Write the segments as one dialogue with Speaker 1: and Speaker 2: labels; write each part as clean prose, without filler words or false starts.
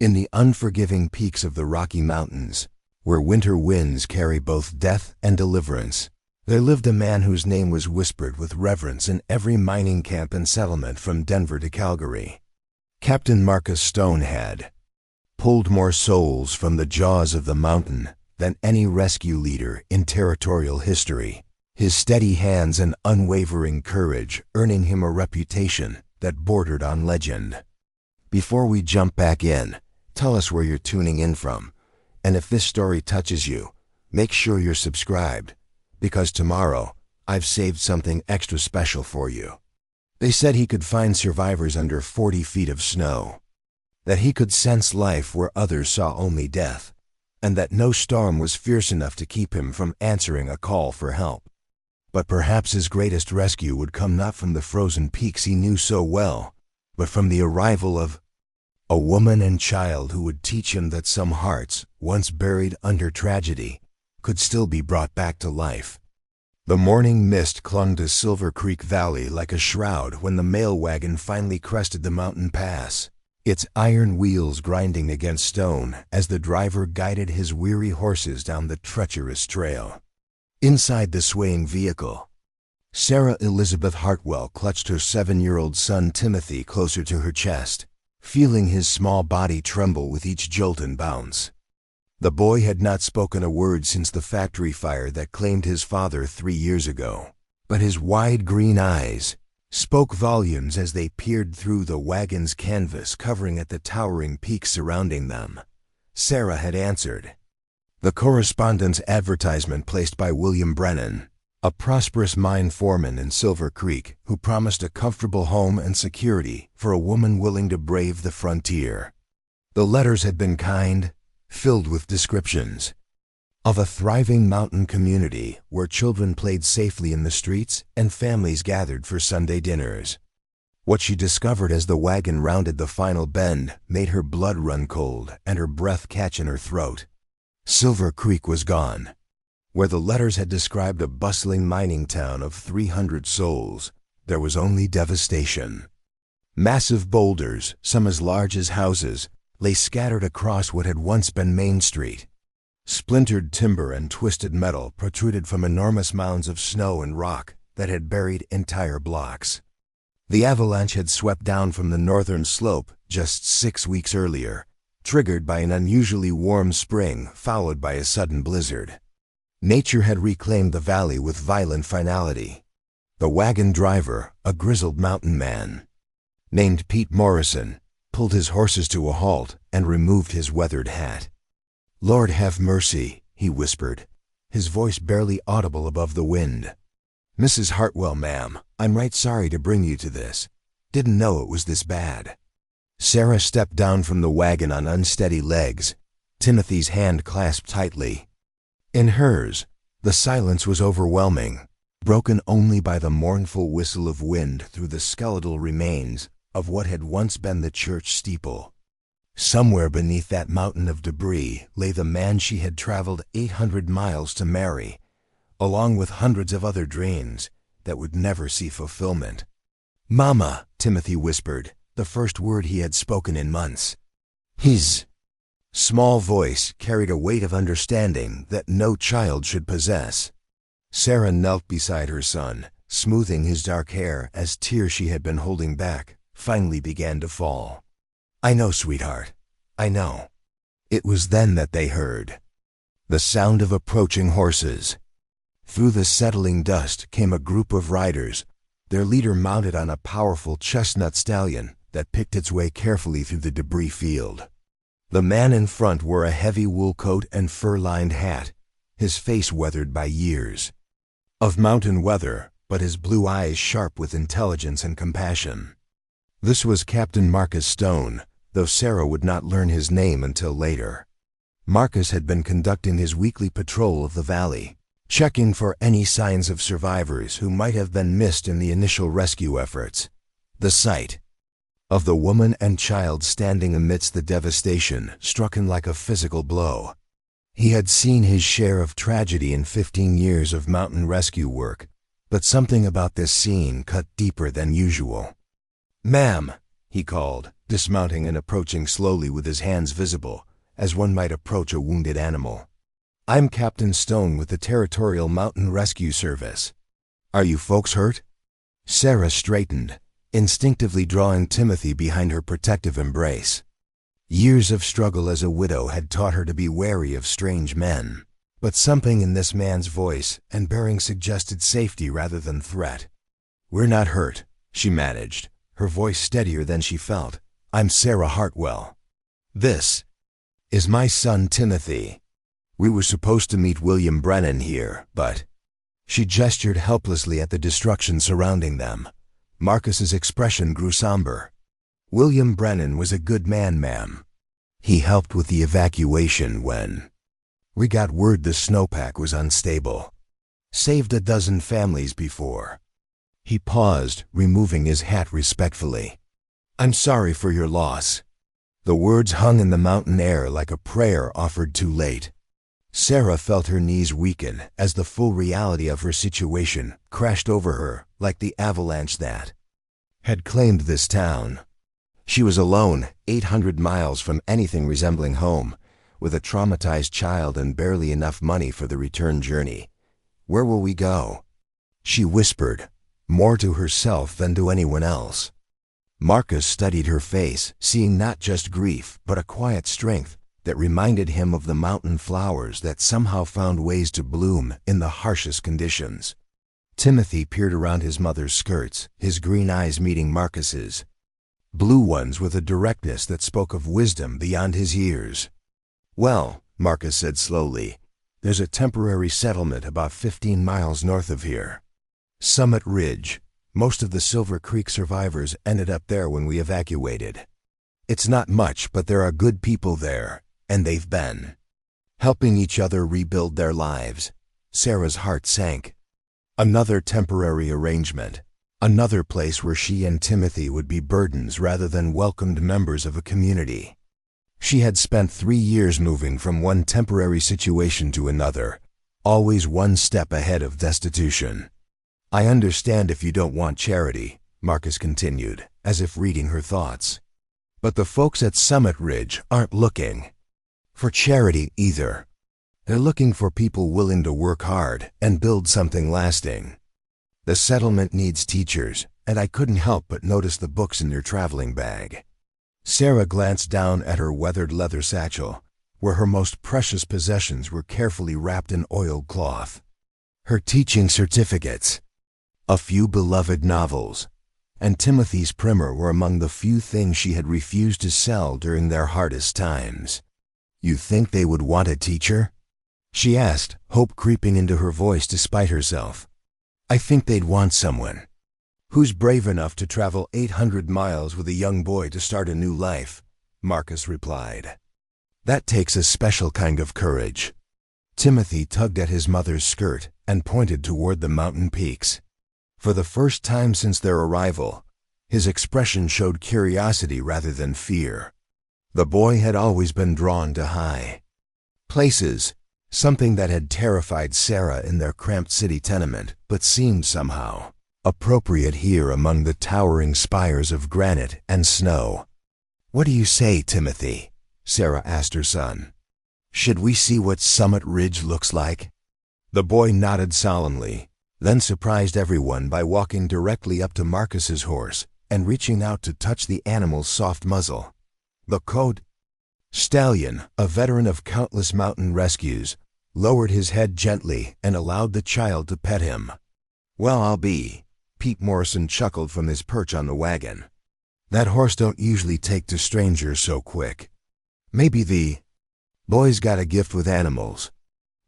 Speaker 1: In the unforgiving peaks of the Rocky Mountains, where winter winds carry both death and deliverance, there lived a man whose name was whispered with reverence in every mining camp and settlement from Denver to Calgary. Captain Marcus Stone had pulled more souls from the jaws of the mountain than any rescue leader in territorial history, his steady hands and unwavering courage earning him a reputation that bordered on legend. Before we jump back in, tell us where you're tuning in from, and if this story touches you, make sure you're subscribed, because tomorrow I've saved something extra special for you. They said he could find survivors under 40 feet of snow, that he could sense life where others saw only death, and that no storm was fierce enough to keep him from answering a call for help. But perhaps his greatest rescue would come not from the frozen peaks he knew so well, but from the arrival of a woman and child who would teach him that some hearts, once buried under tragedy, could still be brought back to life. The morning mist clung to Silver Creek Valley like a shroud when the mail wagon finally crested the mountain pass, its iron wheels grinding against stone as the driver guided his weary horses down the treacherous trail. Inside the swaying vehicle, Sarah Elizabeth Hartwell clutched her 7-year-old son Timothy closer to her chest, feeling his small body tremble with each jolt and bounce. The boy had not spoken a word since the factory fire that claimed his father 3 years ago, but his wide green eyes spoke volumes as they peered through the wagon's canvas covering at the towering peaks surrounding them. Sarah had answered the correspondence advertisement placed by William Brennan, a prosperous mine foreman in Silver Creek who promised a comfortable home and security for a woman willing to brave the frontier. The letters had been kind, filled with descriptions of a thriving mountain community where children played safely in the streets and families gathered for Sunday dinners. What she discovered as the wagon rounded the final bend made her blood run cold and her breath catch in her throat. Silver Creek was gone. Where the letters had described a bustling mining town of 300 souls, there was only devastation. Massive boulders, some as large as houses, lay scattered across what had once been Main Street. Splintered timber and twisted metal protruded from enormous mounds of snow and rock that had buried entire blocks. The avalanche had swept down from the northern slope just 6 weeks earlier, triggered by an unusually warm spring followed by a sudden blizzard. Nature had reclaimed the valley with violent finality. The wagon driver, a grizzled mountain man named Pete Morrison, pulled his horses to a halt and removed his weathered hat. "Lord have mercy," he whispered, his voice barely audible above the wind. "Mrs. Hartwell, ma'am, I'm right sorry to bring you to this. Didn't know it was this bad." Sarah stepped down from the wagon on unsteady legs, Timothy's hand clasped tightly. In hers, the silence was overwhelming, broken only by the mournful whistle of wind through the skeletal remains of what had once been the church steeple. Somewhere beneath that mountain of debris lay the man she had traveled 800 miles to marry, along with hundreds of other dreams that would never see fulfillment. "Mama," Timothy whispered, the first word he had spoken in months. His small voice carried a weight of understanding that no child should possess. Sarah knelt beside her son, smoothing his dark hair as tears she had been holding back finally began to fall. "I know, sweetheart, I know." It was then that they heard the sound of approaching horses. Through the settling dust came a group of riders, their leader mounted on a powerful chestnut stallion that picked its way carefully through the debris field. The man in front wore a heavy wool coat and fur-lined hat, his face weathered by years of mountain weather, but his blue eyes sharp with intelligence and compassion. This was Captain Marcus Stone, though Sarah would not learn his name until later. Marcus had been conducting his weekly patrol of the valley, checking for any signs of survivors who might have been missed in the initial rescue efforts. The sight of the woman and child standing amidst the devastation struck him like a physical blow. He had seen his share of tragedy in 15 years of mountain rescue work, but something about this scene cut deeper than usual. "Ma'am," he called, dismounting and approaching slowly with his hands visible, as one might approach a wounded animal. "I'm Captain Stone with the Territorial Mountain Rescue Service. Are you folks hurt?" Sarah straightened, instinctively drawing Timothy behind her protective embrace. Years of struggle as a widow had taught her to be wary of strange men, but something in this man's voice and bearing suggested safety rather than threat. "We're not hurt," she managed, her voice steadier than she felt. "I'm Sarah Hartwell. This is my son Timothy. We were supposed to meet William Brennan here, but—" She gestured helplessly at the destruction surrounding them. Marcus's expression grew somber. "William Brennan was a good man, ma'am. He helped with the evacuation when we got word the snowpack was unstable. Saved a dozen families before." He paused, removing his hat respectfully. "I'm sorry for your loss." The words hung in the mountain air like a prayer offered too late. Sarah felt her knees weaken as the full reality of her situation crashed over her like the avalanche that had claimed this town. She was alone, 800 miles from anything resembling home, with a traumatized child and barely enough money for the return journey. "Where will we go?" she whispered, more to herself than to anyone else. Marcus studied her face, seeing not just grief, but a quiet strength that reminded him of the mountain flowers that somehow found ways to bloom in the harshest conditions. Timothy peered around his mother's skirts, his green eyes meeting Marcus's, blue ones with a directness that spoke of wisdom beyond his years. "Well," Marcus said slowly, "there's a temporary settlement about 15 miles north of here. Summit Ridge. Most of the Silver Creek survivors ended up there when we evacuated. It's not much, but there are good people there, and they've been helping each other rebuild their lives." Sarah's heart sank. Another temporary arrangement. Another place where she and Timothy would be burdens rather than welcomed members of a community. She had spent 3 years moving from one temporary situation to another, always one step ahead of destitution. "I understand if you don't want charity," Marcus continued, as if reading her thoughts. "But the folks at Summit Ridge aren't looking for charity either. They're looking for people willing to work hard and build something lasting. The settlement needs teachers, and I couldn't help but notice the books in your traveling bag." Sarah glanced down at her weathered leather satchel, where her most precious possessions were carefully wrapped in oiled cloth. Her teaching certificates, a few beloved novels, and Timothy's primer were among the few things she had refused to sell during their hardest times. "You think they would want a teacher?" she asked, hope creeping into her voice despite herself. "I think they'd want someone who's brave enough to travel 800 miles with a young boy to start a new life," Marcus replied. "That takes a special kind of courage." Timothy tugged at his mother's skirt and pointed toward the mountain peaks. For the first time since their arrival, his expression showed curiosity rather than fear. The boy had always been drawn to high places, something that had terrified Sarah in their cramped city tenement, but seemed somehow appropriate here among the towering spires of granite and snow. "What do you say, Timothy?" Sarah asked her son. "Should we see what Summit Ridge looks like?" The boy nodded solemnly, then surprised everyone by walking directly up to Marcus's horse and reaching out to touch the animal's soft muzzle. The coat stallion, a veteran of countless mountain rescues, lowered his head gently and allowed the child to pet him. "Well, I'll be," Pete Morrison chuckled from his perch on the wagon. "That horse don't usually take to strangers so quick. Maybe the boy's got a gift with animals."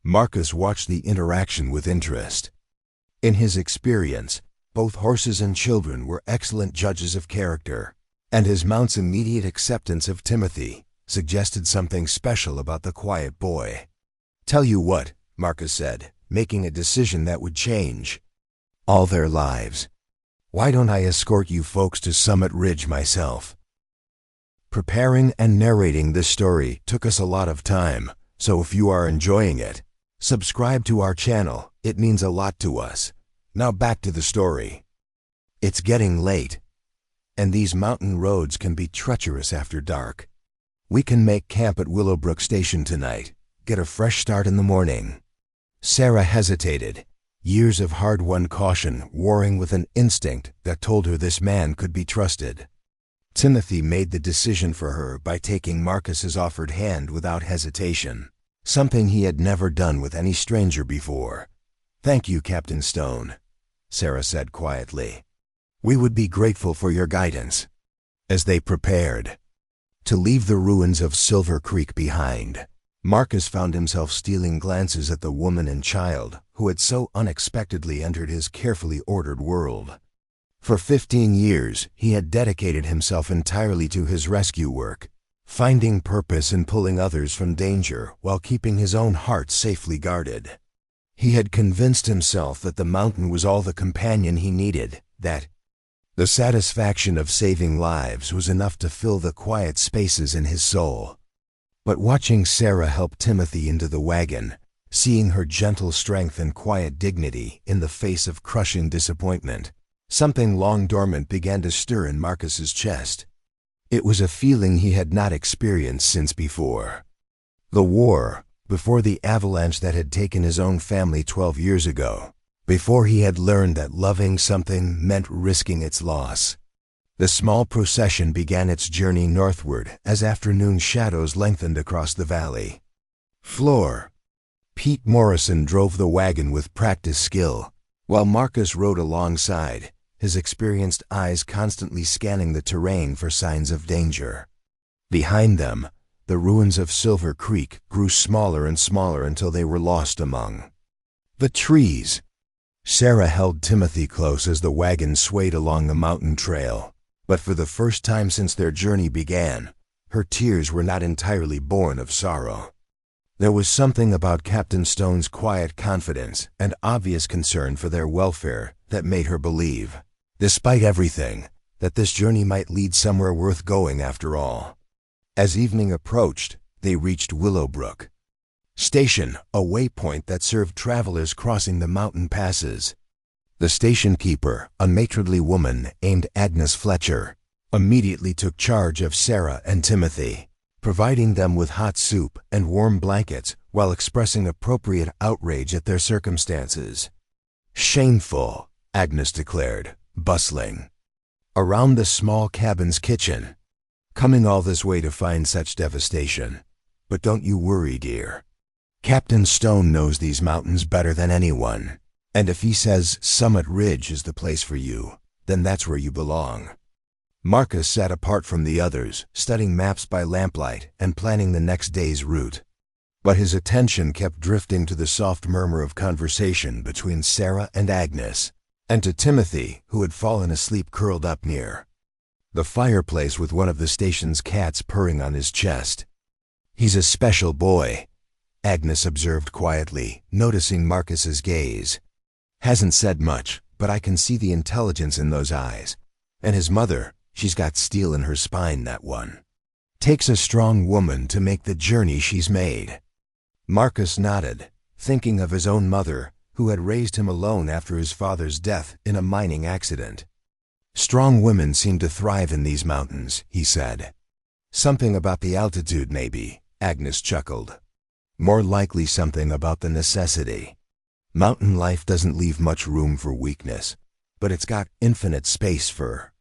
Speaker 1: Marcus watched the interaction with interest. In his experience, both horses and children were excellent judges of character, and his mount's immediate acceptance of Timothy suggested something special about the quiet boy. "Tell you what," Marcus said, making a decision that would change all their lives. "Why don't I escort you folks to Summit Ridge myself?" Preparing and narrating this story took us a lot of time, so if you are enjoying it, subscribe to our channel. It means a lot to us. Now back to the story. It's getting late. and these mountain roads can be treacherous after dark. We can make camp at Willowbrook Station tonight, get a fresh start in the morning." Sarah hesitated, years of hard-won caution warring with an instinct that told her this man could be trusted. Timothy made the decision for her by taking Marcus's offered hand without hesitation, something he had never done with any stranger before. "Thank you, Captain Stone," Sarah said quietly. "We would be grateful for your guidance." As they prepared to leave the ruins of Silver Creek behind, Marcus found himself stealing glances at the woman and child who had so unexpectedly entered his carefully ordered world. For 15 years, he had dedicated himself entirely to his rescue work, finding purpose in pulling others from danger while keeping his own heart safely guarded. He had convinced himself that the mountain was all the companion he needed, that the satisfaction of saving lives was enough to fill the quiet spaces in his soul. But watching Sarah help Timothy into the wagon, seeing her gentle strength and quiet dignity in the face of crushing disappointment, something long dormant began to stir in Marcus's chest. It was a feeling he had not experienced since before the war, before the avalanche that had taken his own family 12 years ago, before he had learned that loving something meant risking its loss. The small procession began its journey northward as afternoon shadows lengthened across the valley floor. Pete Morrison drove the wagon with practiced skill, while Marcus rode alongside, his experienced eyes constantly scanning the terrain for signs of danger. Behind them, the ruins of Silver Creek grew smaller and smaller until they were lost among the trees. Sarah held Timothy close as the wagon swayed along the mountain trail, but for the first time since their journey began, her tears were not entirely born of sorrow. There was something about Captain Stone's quiet confidence and obvious concern for their welfare that made her believe, despite everything, that this journey might lead somewhere worth going after all. As evening approached, they reached Willowbrook Station, a waypoint that served travelers crossing the mountain passes. The station keeper, a matronly woman named Agnes Fletcher, immediately took charge of Sarah and Timothy, providing them with hot soup and warm blankets while expressing appropriate outrage at their circumstances. "Shameful," Agnes declared, bustling around the small cabin's kitchen. "Coming all this way to find such devastation. But don't you worry, dear. Captain Stone knows these mountains better than anyone, and if he says Summit Ridge is the place for you, then that's where you belong." Marcus sat apart from the others, studying maps by lamplight and planning the next day's route. But his attention kept drifting to the soft murmur of conversation between Sarah and Agnes, and to Timothy, who had fallen asleep curled up near the fireplace with one of the station's cats purring on his chest. "He's a special boy," Agnes observed quietly, noticing Marcus's gaze. "Hasn't said much, but I can see the intelligence in those eyes. And his mother, she's got steel in her spine, that one. Takes a strong woman to make the journey she's made." Marcus nodded, thinking of his own mother, who had raised him alone after his father's death in a mining accident. "Strong women seem to thrive in these mountains," he said. "Something about the altitude, maybe," Agnes chuckled. "More likely something about the necessity. Mountain life doesn't leave much room for weakness, but it's got infinite space for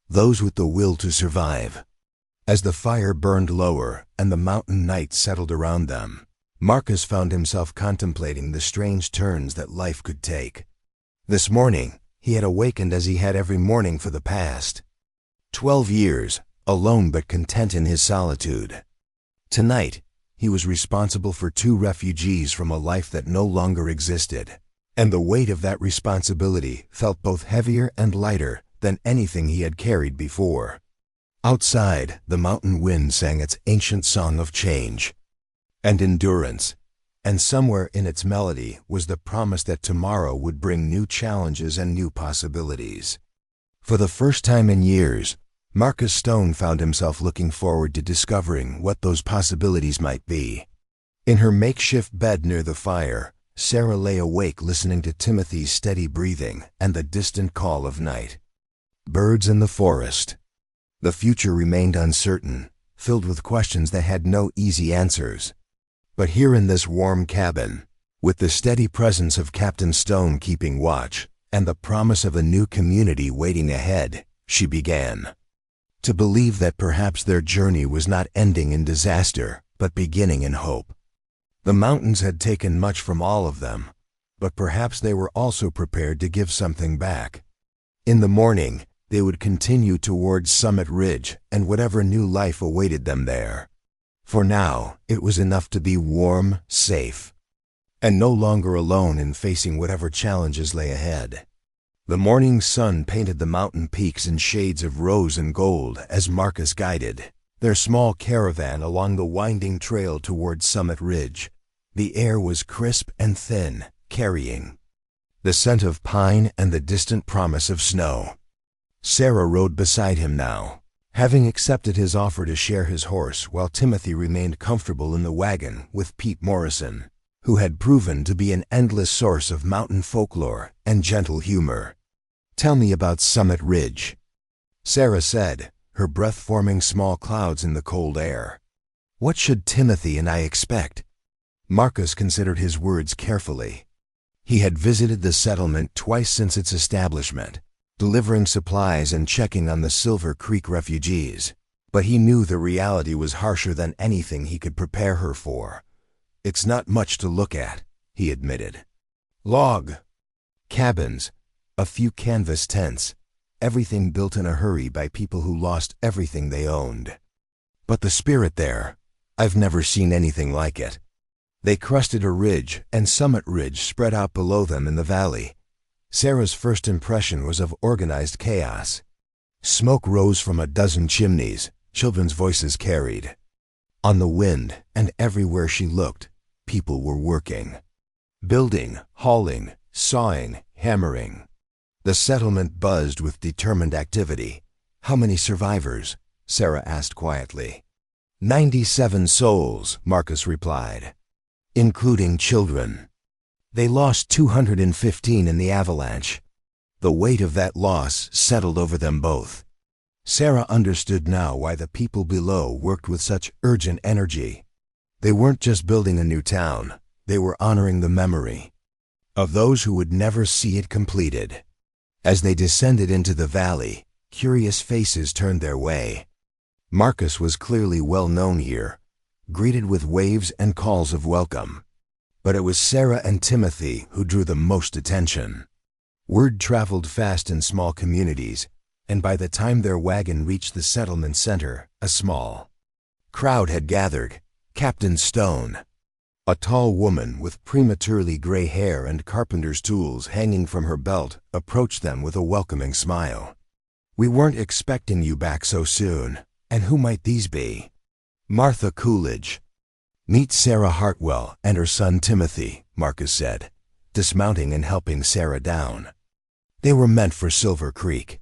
Speaker 1: those with the will to survive." As the fire burned lower and the mountain night settled around them, Marcus found himself contemplating the strange turns that life could take. This morning, he had awakened as he had every morning for the past 12 years, alone but content in his solitude. Tonight, he was responsible for 2 refugees from a life that no longer existed, and the weight of that responsibility felt both heavier and lighter than anything he had carried before. Outside, the mountain wind sang its ancient song of change and endurance, and somewhere in its melody was the promise that tomorrow would bring new challenges and new possibilities. For the first time in years, Marcus Stone found himself looking forward to discovering what those possibilities might be. In her makeshift bed near the fire, Sarah lay awake listening to Timothy's steady breathing and the distant call of night. Birds in the forest. The future remained uncertain, filled with questions that had no easy answers. But here in this warm cabin, with the steady presence of Captain Stone keeping watch, and the promise of a new community waiting ahead, she began to believe that perhaps their journey was not ending in disaster, but beginning in hope. The mountains had taken much from all of them, but perhaps they were also prepared to give something back. In the morning, they would continue towards Summit Ridge and whatever new life awaited them there. For now, it was enough to be warm, safe, and no longer alone in facing whatever challenges lay ahead. The morning sun painted the mountain peaks in shades of rose and gold as Marcus guided their small caravan along the winding trail towards Summit Ridge. The air was crisp and thin, carrying the scent of pine and the distant promise of snow. Sarah rode beside him now, having accepted his offer to share his horse, while Timothy remained comfortable in the wagon with Pete Morrison, who had proven to be an endless source of mountain folklore and gentle humor. "Tell me about Summit Ridge," Sarah said, her breath forming small clouds in the cold air. "What should Timothy and I expect?" Marcus considered his words carefully. He had visited the settlement twice since its establishment, delivering supplies and checking on the Silver Creek refugees. But he knew the reality was harsher than anything he could prepare her for. "It's not much to look at," he admitted. "Log cabins, a few canvas tents, everything built in a hurry by people who lost everything they owned. But the spirit there, I've never seen anything like it." They crested a ridge, and Summit Ridge spread out below them in the valley. Sarah's first impression was of organized chaos. Smoke rose from a dozen chimneys, children's voices carried on the wind, and everywhere she looked, people were working. Building, hauling, sawing, hammering. The settlement buzzed with determined activity. "How many survivors?" Sarah asked quietly. 97 souls, Marcus replied, including children. They lost 215 in the avalanche. The weight of that loss settled over them both. Sarah understood now why the people below worked with such urgent energy. They weren't just building a new town, they were honoring the memory of those who would never see it completed. As they descended into the valley, curious faces turned their way. Marcus was clearly well known here, greeted with waves and calls of welcome. But it was Sarah and Timothy who drew the most attention. Word traveled fast in small communities, and by the time their wagon reached the settlement center, a small crowd had gathered. Captain Stone, a tall woman with prematurely gray hair and carpenter's tools hanging from her belt, approached them with a welcoming smile. "We weren't expecting you back so soon. And who might these be?" "Martha Coolidge. Meet Sarah Hartwell and her son Timothy," Marcus said, dismounting and helping Sarah down. They were meant for Silver Creek.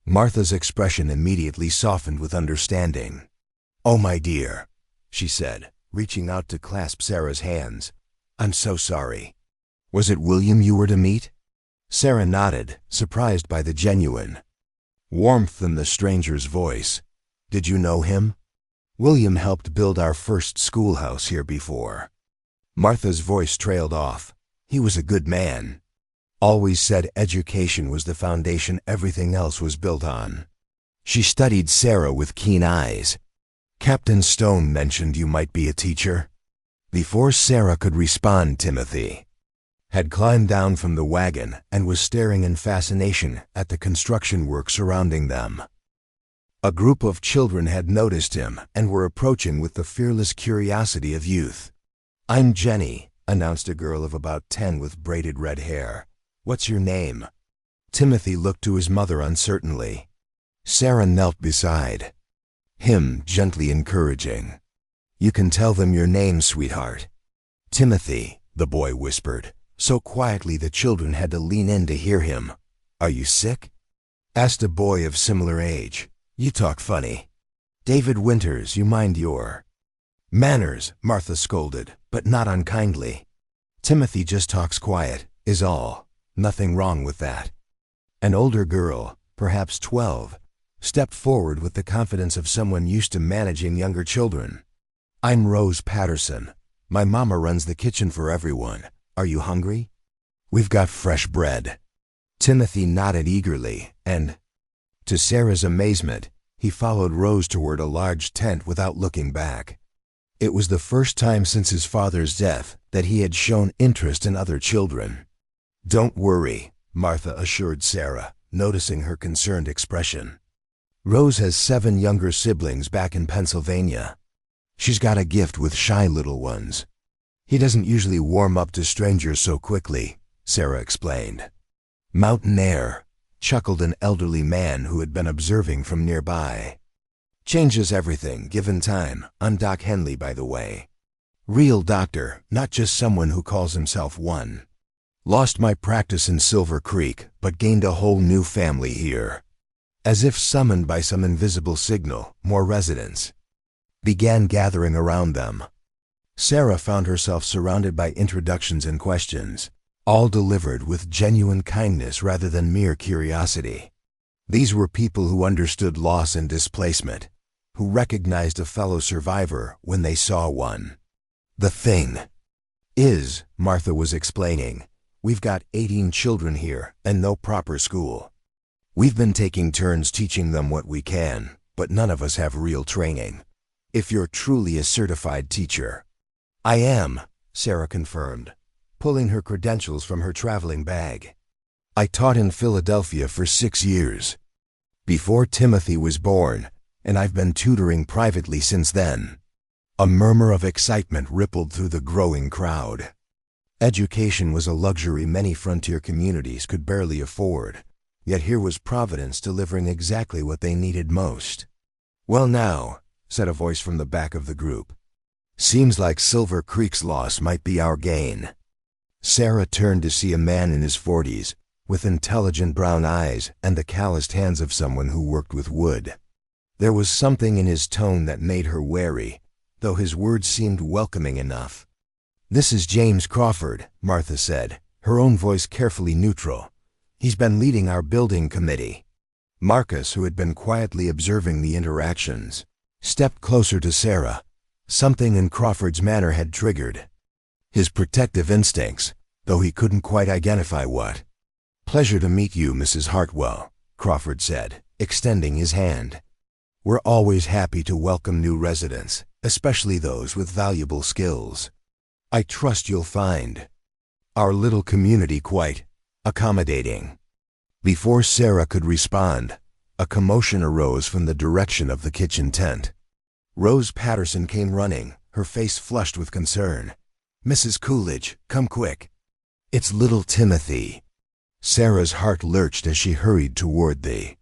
Speaker 1: Martha's expression immediately softened with understanding. "Oh, my dear," she said, reaching out to clasp Sarah's hands. "I'm so sorry. Was it William you were to meet?" Sarah nodded, surprised by the genuine warmth in the stranger's voice. "Did you know him?" "William helped build our first schoolhouse here before." Martha's voice trailed off. "He was a good man. Always said education was the foundation everything else was built on." She studied Sarah with keen eyes. "Captain Stone mentioned you might be a teacher." Before Sarah could respond, Timothy had climbed down from the wagon and was staring in fascination at the construction work surrounding them. A group of children had noticed him and were approaching with the fearless curiosity of youth. "I'm Jenny," announced a girl of about 10 with braided red hair. "What's your name?" Timothy looked to his mother uncertainly. Sarah knelt beside him, gently encouraging. "You can tell them your name, sweetheart." "Timothy," the boy whispered, so quietly the children had to lean in to hear him. "Are you sick?" asked a boy of similar age. "You talk funny." "David Winters, you mind your manners," Martha scolded, but not unkindly. "Timothy just talks quiet, is all. Nothing wrong with that." An older girl, perhaps 12, stepped forward with the confidence of someone used to managing younger children. "I'm Rose Patterson. My mama runs the kitchen for everyone. Are you hungry? We've got fresh bread." Timothy nodded eagerly, and, to Sarah's amazement, he followed Rose toward a large tent without looking back. It was the first time since his father's death that he had shown interest in other children. "Don't worry," Martha assured Sarah, noticing her concerned expression. "Rose has 7 younger siblings back in Pennsylvania. She's got a gift with shy little ones. He doesn't usually warm up to strangers so quickly," Sarah explained. "Mountain air," chuckled an elderly man who had been observing from nearby. "Changes everything, given time. I'm Doc Henley, by the way. Real doctor, not just someone who calls himself one. Lost my practice in Silver Creek, but gained a whole new family here." As if summoned by some invisible signal, more residents began gathering around them. Sarah found herself surrounded by introductions and questions, all delivered with genuine kindness rather than mere curiosity. These were people who understood loss and displacement, who recognized a fellow survivor when they saw one. "The thing is," Martha was explaining, "we've got 18 children here and no proper school. We've been taking turns teaching them what we can, but none of us have real training. If you're truly a certified teacher." "I am," Sarah confirmed, pulling her credentials from her traveling bag. "I taught in Philadelphia for 6 years, before Timothy was born, and I've been tutoring privately since then." A murmur of excitement rippled through the growing crowd. Education was a luxury many frontier communities could barely afford, yet here was Providence delivering exactly what they needed most. "Well now," said a voice from the back of the group, "seems like Silver Creek's loss might be our gain." Sarah turned to see a man in his 40s, with intelligent brown eyes and the calloused hands of someone who worked with wood. There was something in his tone that made her wary, though his words seemed welcoming enough. "This is James Crawford," Martha said, her own voice carefully neutral. "He's been leading our building committee." Marcus, who had been quietly observing the interactions, stepped closer to Sarah. Something in Crawford's manner had triggered his protective instincts, though he couldn't quite identify what. "Pleasure to meet you, Mrs. Hartwell," Crawford said, extending his hand. "We're always happy to welcome new residents, especially those with valuable skills. I trust you'll find our little community quite accommodating." Before Sarah could respond, a commotion arose from the direction of the kitchen tent. Rose Patterson came running, her face flushed with concern. "Mrs. Coolidge, come quick. It's little Timothy." Sarah's heart lurched as she hurried toward the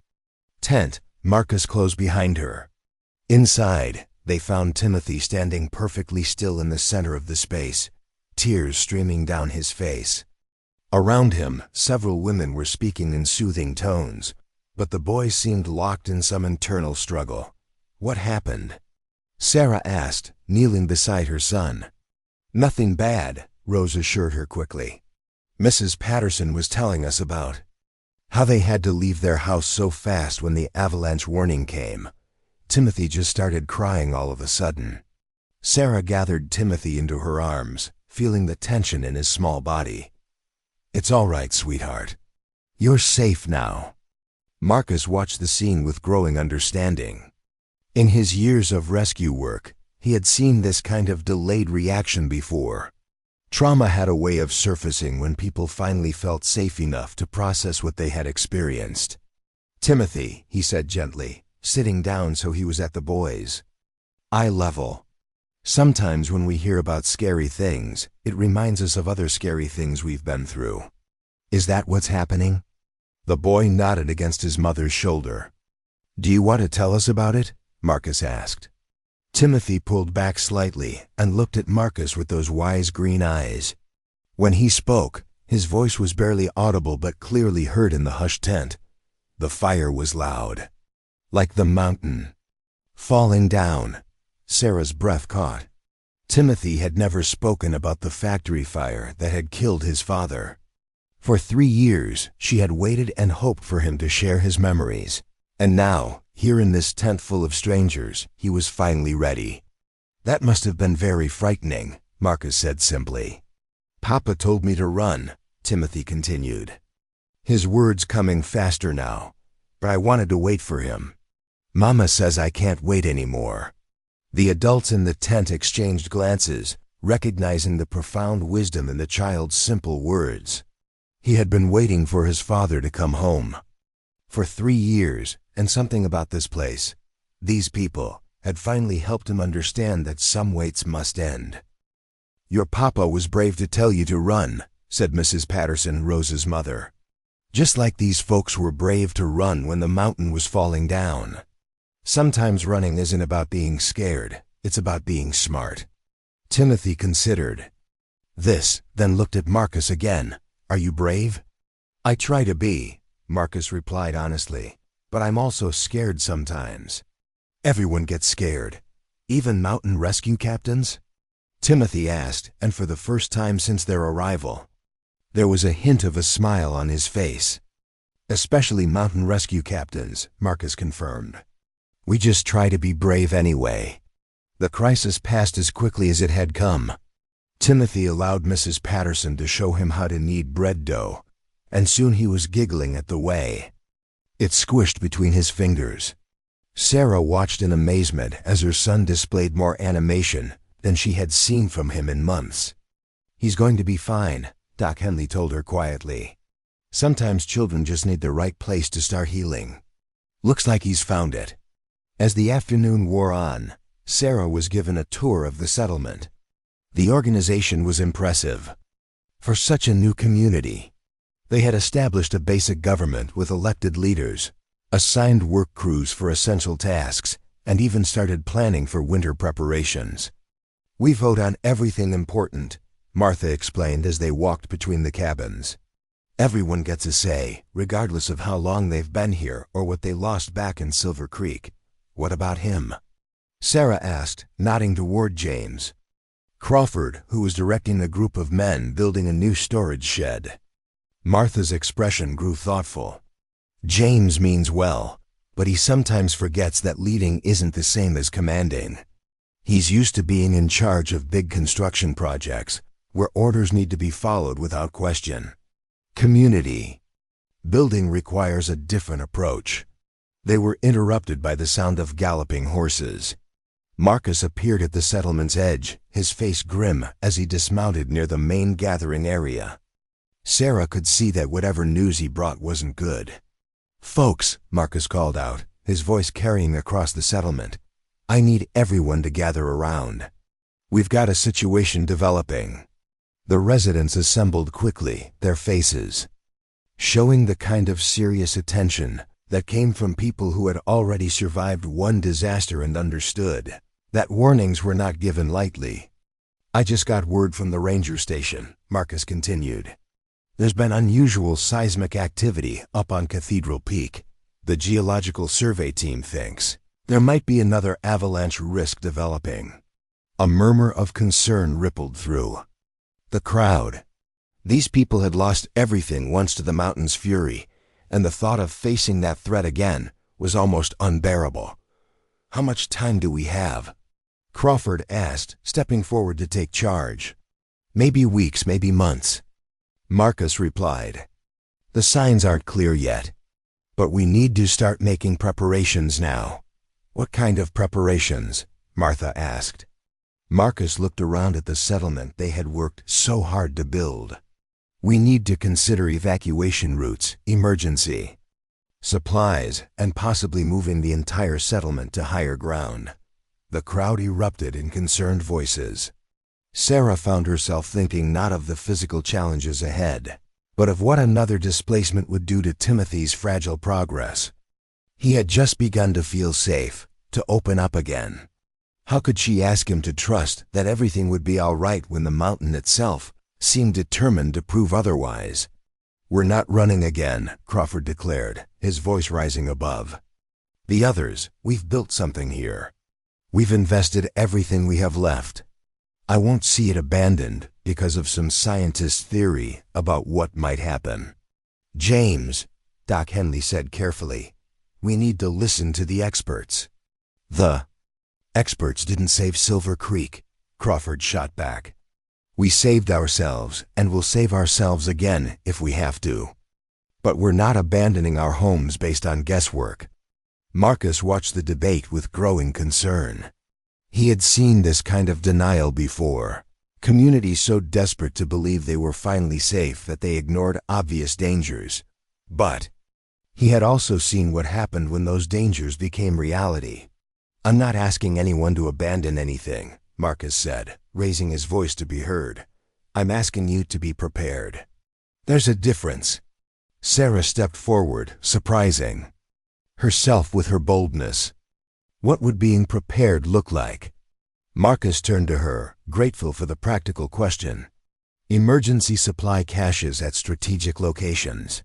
Speaker 1: tent. Marcus closed behind her. Inside, they found Timothy standing perfectly still in the center of the space, tears streaming down his face. Around him, several women were speaking in soothing tones, but the boy seemed locked in some internal struggle. "What happened?" Sarah asked, kneeling beside her son. "Nothing bad," Rose assured her quickly. "Mrs. Patterson was telling us about how they had to leave their house so fast when the avalanche warning came. Timothy just started crying all of a sudden." Sarah gathered Timothy into her arms, feeling the tension in his small body. "It's all right, sweetheart. You're safe now." Marcus watched the scene with growing understanding. In his years of rescue work, he had seen this kind of delayed reaction before. Trauma had a way of surfacing when people finally felt safe enough to process what they had experienced. "Timothy," he said gently, sitting down so he was at the boy's eye level. "Sometimes when we hear about scary things, it reminds us of other scary things we've been through. Is that what's happening?" The boy nodded against his mother's shoulder. "Do you want to tell us about it?" Marcus asked. Timothy pulled back slightly and looked at Marcus with those wise green eyes. When he spoke, his voice was barely audible but clearly heard in the hushed tent. The fire was loud, like the mountain falling down. Sarah's breath caught. Timothy had never spoken about the factory fire that had killed his father. For 3 years, she had waited and hoped for him to share his memories. And now, here in this tent full of strangers, he was finally ready. "That must have been very frightening," Marcus said simply. "Papa told me to run," Timothy continued, his words coming faster now, "but I wanted to wait for him. Mama says I can't wait anymore." The adults in the tent exchanged glances, recognizing the profound wisdom in the child's simple words. He had been waiting for his father to come home. For 3 years, and something about this place, these people, had finally helped him understand that some waits must end. "Your papa was brave to tell you to run," said Mrs. Patterson, Rose's mother. "Just like these folks were brave to run when the mountain was falling down. Sometimes running isn't about being scared, it's about being smart." Timothy considered this, then looked at Marcus again. "Are you brave?" "I try to be," Marcus replied honestly, "but I'm also scared sometimes." "Everyone gets scared, even mountain rescue captains?" Timothy asked, and for the first time since their arrival, there was a hint of a smile on his face. "Especially mountain rescue captains," Marcus confirmed. "We just try to be brave anyway." The crisis passed as quickly as it had come. Timothy allowed Mrs. Patterson to show him how to knead bread dough, and soon he was giggling at the way it squished between his fingers. Sarah watched in amazement as her son displayed more animation than she had seen from him in months. "He's going to be fine," Doc Henley told her quietly. "Sometimes children just need the right place to start healing. Looks like he's found it." As the afternoon wore on, Sarah was given a tour of the settlement. The organization was impressive. For such a new community, they had established a basic government with elected leaders, assigned work crews for essential tasks, and even started planning for winter preparations. "We vote on everything important," Martha explained as they walked between the cabins. "Everyone gets a say, regardless of how long they've been here or what they lost back in Silver Creek." "What about him?" Sarah asked, nodding toward James Crawford, who was directing a group of men building a new storage shed. Martha's expression grew thoughtful. "James means well, but he sometimes forgets that leading isn't the same as commanding. He's used to being in charge of big construction projects, where orders need to be followed without question. Community building requires a different approach." They were interrupted by the sound of galloping horses. Marcus appeared at the settlement's edge, his face grim as he dismounted near the main gathering area. Sarah could see that whatever news he brought wasn't good. "Folks," Marcus called out, his voice carrying across the settlement, "I need everyone to gather around. We've got a situation developing." The residents assembled quickly, their faces showing the kind of serious attention that came from people who had already survived one disaster and understood that warnings were not given lightly. "I just got word from the ranger station," Marcus continued. "There's been unusual seismic activity up on Cathedral Peak. The geological survey team thinks there might be another avalanche risk developing." A murmur of concern rippled through the crowd. These people had lost everything once to the mountain's fury, and the thought of facing that threat again was almost unbearable. "How much time do we have?" Crawford asked, stepping forward to take charge. "Maybe weeks, maybe months," Marcus replied. "The signs aren't clear yet, but we need to start making preparations now." "What kind of preparations?" Martha asked. Marcus looked around at the settlement they had worked so hard to build. "We need to consider evacuation routes, emergency supplies, and possibly moving the entire settlement to higher ground." The crowd erupted in concerned voices. Sarah found herself thinking not of the physical challenges ahead, but of what another displacement would do to Timothy's fragile progress. He had just begun to feel safe, to open up again. How could she ask him to trust that everything would be all right when the mountain itself seemed determined to prove otherwise? "We're not running again," Crawford declared, his voice rising above the others. "We've built something here. We've invested everything we have left. I won't see it abandoned, because of some scientist's theory about what might happen. James, Doc Henley said carefully, we need to listen to the experts. The experts didn't save Silver Creek, Crawford shot back. We saved ourselves and will save ourselves again if we have to. But we're not abandoning our homes based on guesswork. Marcus watched the debate with growing concern. He had seen this kind of denial before. Communities so desperate to believe they were finally safe that they ignored obvious dangers. But he had also seen what happened when those dangers became reality. I'm not asking anyone to abandon anything, Marcus said, raising his voice to be heard. I'm asking you to be prepared. There's a difference. Sarah stepped forward, surprising herself with her boldness. What would being prepared look like? Marcus turned to her, grateful for the practical question. Emergency supply caches at strategic locations.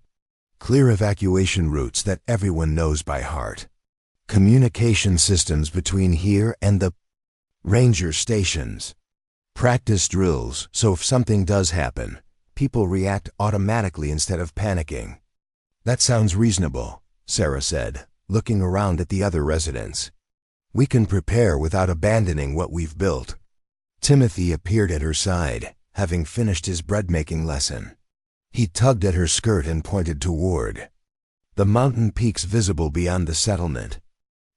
Speaker 1: Clear evacuation routes that everyone knows by heart. Communication systems between here and the ranger stations. Practice drills, so if something does happen, people react automatically instead of panicking. That sounds reasonable, Sarah said, looking around at the other residents. We can prepare without abandoning what we've built. Timothy appeared at her side, having finished his bread-making lesson. He tugged at her skirt and pointed toward the mountain peaks visible beyond the settlement.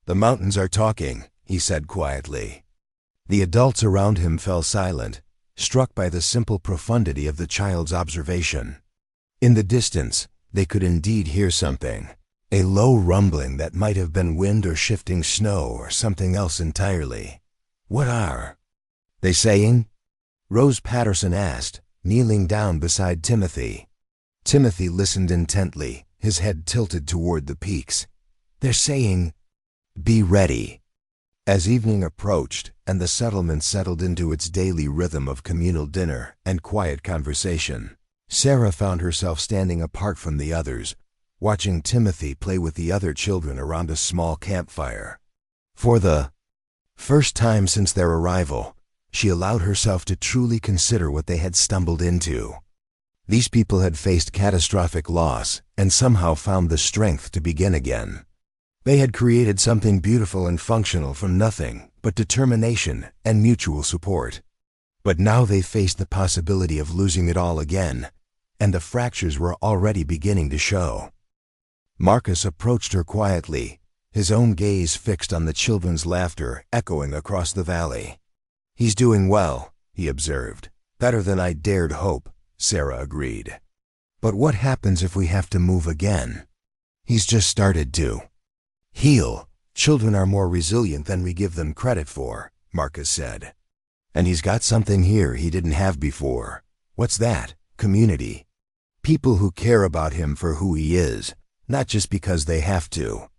Speaker 1: The mountains are talking, he said quietly. The adults around him fell silent, struck by the simple profundity of the child's observation. In the distance, they could indeed hear something. A low rumbling that might have been wind or shifting snow or something else entirely. What are they saying? Rose Patterson asked, kneeling down beside Timothy. Timothy listened intently, his head tilted toward the peaks. They're saying, be ready. As evening approached and the settlement settled into its daily rhythm of communal dinner and quiet conversation, Sarah found herself standing apart from the others, watching Timothy play with the other children around a small campfire. For the first time since their arrival, she allowed herself to truly consider what they had stumbled into. These people had faced catastrophic loss and somehow found the strength to begin again. They had created something beautiful and functional from nothing but determination and mutual support. But now they faced the possibility of losing it all again, and the fractures were already beginning to show. Marcus approached her quietly, his own gaze fixed on the children's laughter echoing across the valley. He's doing well, he observed. Better than I dared hope, Sarah agreed. But what happens if we have to move again? He's just started to heal. Children are more resilient than we give them credit for, Marcus said. And he's got something here he didn't have before. What's that? Community. People who care about him for who he is, not just because they have to.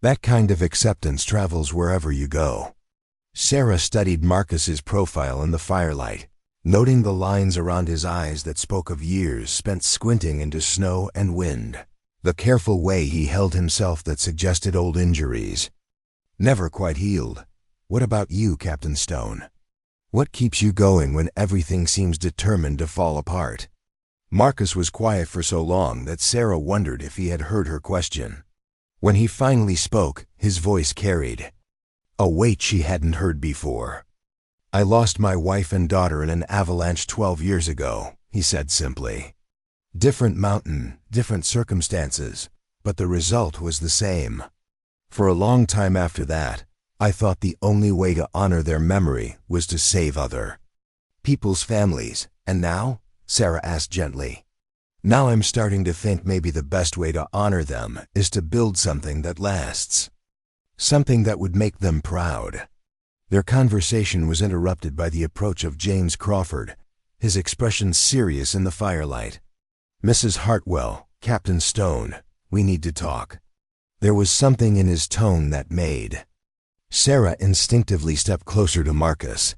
Speaker 1: That kind of acceptance travels wherever you go. Sarah studied Marcus's profile in the firelight, noting the lines around his eyes that spoke of years spent squinting into snow and wind, the careful way he held himself that suggested old injuries. Never quite healed. What about you, Captain Stone? What keeps you going when everything seems determined to fall apart? Marcus was quiet for so long that Sarah wondered if he had heard her question. When he finally spoke, his voice carried a weight she hadn't heard before. I lost my wife and daughter in an avalanche 12 years ago, he said simply. Different mountain, different circumstances, but the result was the same. For a long time after that, I thought the only way to honor their memory was to save other people's families, and now? Sarah asked gently. Now I'm starting to think maybe the best way to honor them is to build something that lasts. Something that would make them proud. Their conversation was interrupted by the approach of James Crawford, his expression serious in the firelight. Mrs. Hartwell, Captain Stone, we need to talk. There was something in his tone that made Sarah instinctively stepped closer to Marcus.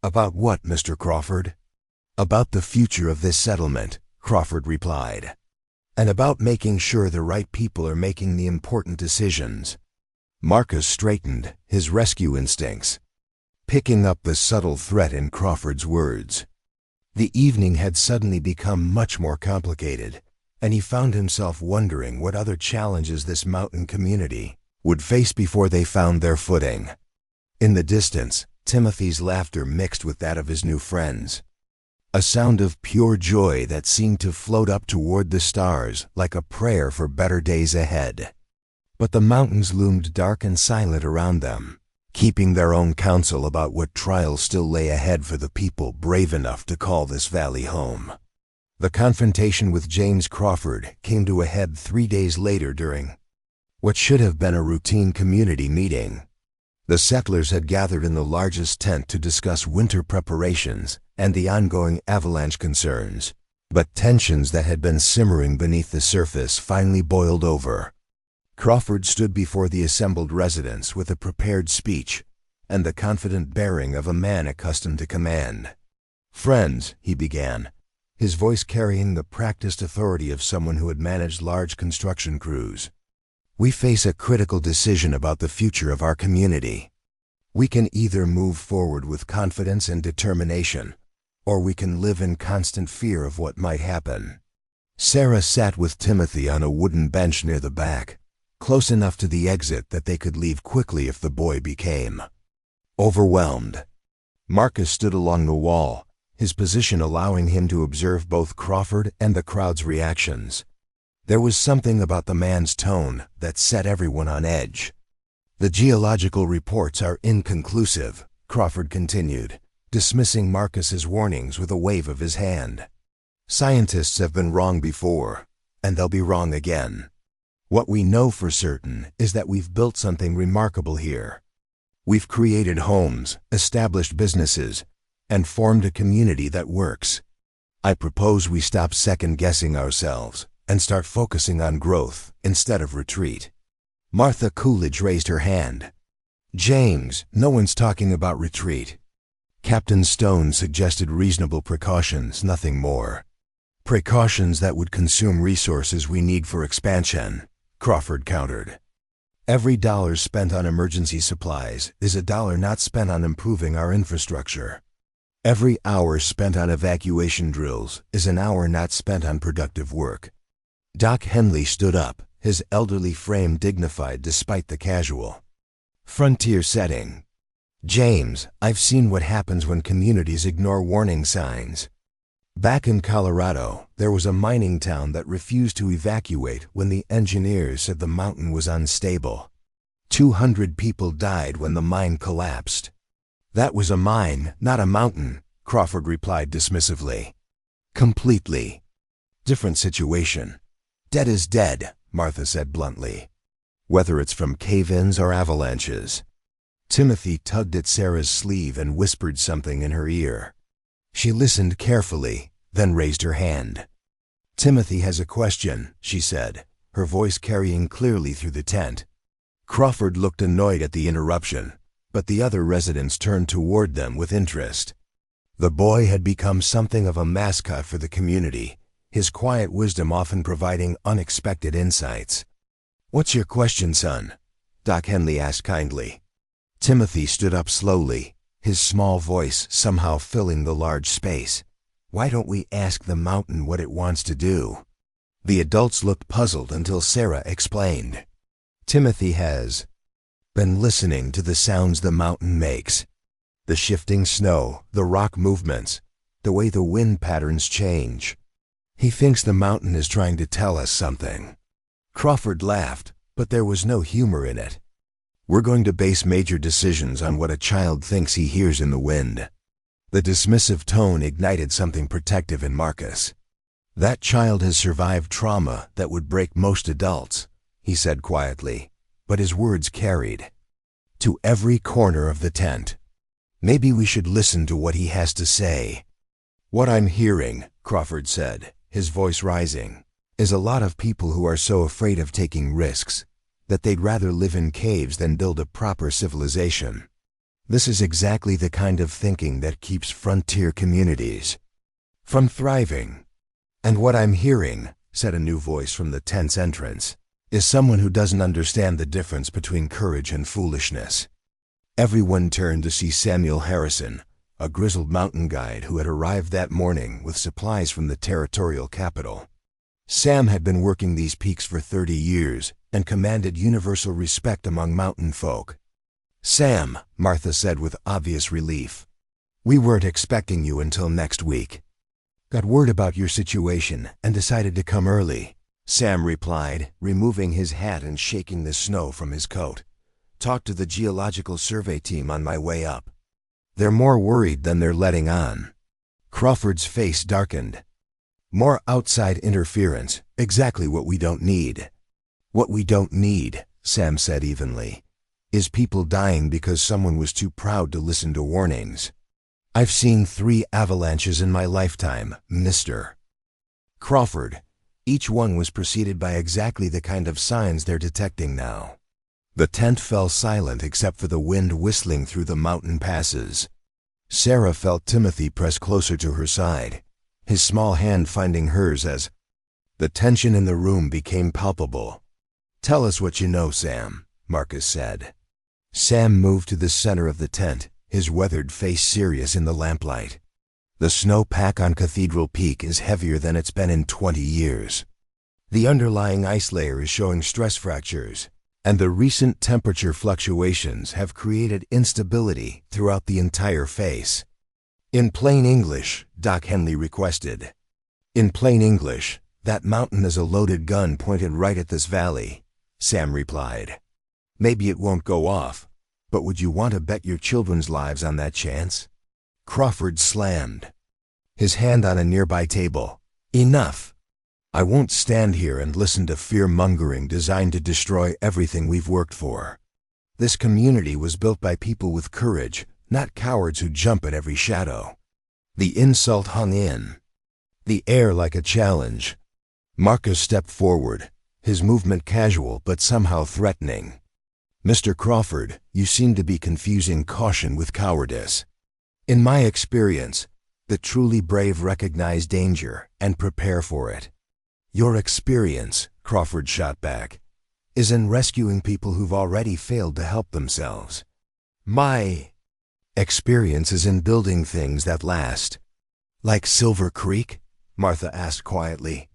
Speaker 1: About what, Mr. Crawford? About the future of this settlement, Crawford replied. And about making sure the right people are making the important decisions. Marcus straightened, his rescue instincts picking up the subtle threat in Crawford's words. The evening had suddenly become much more complicated, and he found himself wondering what other challenges this mountain community would face before they found their footing. In the distance, Timothy's laughter mixed with that of his new friends. A sound of pure joy that seemed to float up toward the stars like a prayer for better days ahead. But the mountains loomed dark and silent around them, keeping their own counsel about what trials still lay ahead for the people brave enough to call this valley home. The confrontation with James Crawford came to a head 3 days later during what should have been a routine community meeting. The settlers had gathered in the largest tent to discuss winter preparations and the ongoing avalanche concerns, but tensions that had been simmering beneath the surface finally boiled over. Crawford stood before the assembled residents with a prepared speech and the confident bearing of a man accustomed to command. "Friends," he began, his voice carrying the practiced authority of someone who had managed large construction crews. "We face a critical decision about the future of our community. We can either move forward with confidence and determination, or we can live in constant fear of what might happen." Sarah sat with Timothy on a wooden bench near the back, close enough to the exit that they could leave quickly if the boy became overwhelmed. Marcus stood along the wall, his position allowing him to observe both Crawford and the crowd's reactions. There was something about the man's tone that set everyone on edge. "The geological reports are inconclusive," Crawford continued, dismissing Marcus's warnings with a wave of his hand. "Scientists have been wrong before, and they'll be wrong again. What we know for certain is that we've built something remarkable here. We've created homes, established businesses, and formed a community that works. I propose we stop second-guessing ourselves and start focusing on growth instead of retreat." Martha Coolidge raised her hand. "James, no one's talking about retreat." Captain Stone suggested reasonable precautions, nothing more. "Precautions that would consume resources we need for expansion," Crawford countered. "Every dollar spent on emergency supplies is a dollar not spent on improving our infrastructure. Every hour spent on evacuation drills is an hour not spent on productive work." Doc Henley stood up, his elderly frame dignified despite the casual frontier setting. "James, I've seen what happens when communities ignore warning signs. Back in Colorado, there was a mining town that refused to evacuate when the engineers said the mountain was unstable. 200 people died when the mine collapsed." "That was a mine, not a mountain," Crawford replied dismissively. "Completely different situation." "Dead is dead," Martha said bluntly, "whether it's from cave-ins or avalanches." Timothy tugged at Sarah's sleeve and whispered something in her ear. She listened carefully, then raised her hand. "Timothy has a question," she said, her voice carrying clearly through the tent. Crawford looked annoyed at the interruption, but the other residents turned toward them with interest. The boy had become something of a mascot for the community, his quiet wisdom often providing unexpected insights. "What's your question, son?" Doc Henley asked kindly. Timothy stood up slowly, his small voice somehow filling the large space. "Why don't we ask the mountain what it wants to do?" The adults looked puzzled until Sarah explained. "Timothy has been listening to the sounds the mountain makes. The shifting snow, the rock movements, the way the wind patterns change. He thinks the mountain is trying to tell us something." Crawford laughed, but there was no humor in it. "We're going to base major decisions on what a child thinks he hears in the wind." The dismissive tone ignited something protective in Marcus. "That child has survived trauma that would break most adults," he said quietly, but his words carried to every corner of the tent. "Maybe we should listen to what he has to say." "What I'm hearing," Crawford said, his voice rising, "is a lot of people who are so afraid of taking risks that they'd rather live in caves than build a proper civilization. This is exactly the kind of thinking that keeps frontier communities from thriving." "And what I'm hearing," said a new voice from the tent's entrance, "is someone who doesn't understand the difference between courage and foolishness." Everyone turned to see Samuel Harrison, a grizzled mountain guide who had arrived that morning with supplies from the territorial capital. Sam had been working these peaks for 30 years and commanded universal respect among mountain folk. "Sam," Martha said with obvious relief, "we weren't expecting you until next week." "Got word about your situation and decided to come early," Sam replied, removing his hat and shaking the snow from his coat. "Talked to the geological survey team on my way up. They're more worried than they're letting on." Crawford's face darkened. "More outside interference, exactly what we don't need." "What we don't need," Sam said evenly, "is people dying because someone was too proud to listen to warnings. I've seen 3 avalanches in my lifetime, Mr. Crawford. Each one was preceded by exactly the kind of signs they're detecting now." The tent fell silent except for the wind whistling through the mountain passes. Sarah felt Timothy press closer to her side, his small hand finding hers as the tension in the room became palpable. "Tell us what you know, Sam," Marcus said. Sam moved to the center of the tent, his weathered face serious in the lamplight. "The snowpack on Cathedral Peak is heavier than it's been in 20 years. The underlying ice layer is showing stress fractures, and the recent temperature fluctuations have created instability throughout the entire face." "In plain English," Doc Henley requested. "In plain English, that mountain is a loaded gun pointed right at this valley," Sam replied. "Maybe it won't go off, but would you want to bet your children's lives on that chance?" Crawford slammed his hand on a nearby table. "Enough. I won't stand here and listen to fear-mongering designed to destroy everything we've worked for. This community was built by people with courage, not cowards who jump at every shadow." The insult hung in the air like a challenge. Marcus stepped forward, his movement casual but somehow threatening. "Mr. Crawford, you seem to be confusing caution with cowardice. In my experience, the truly brave recognize danger and prepare for it. Your experience," Crawford shot back, "is in rescuing people who've already failed to help themselves. My experience is in building things that last." "Like Silver Creek?" Martha asked quietly.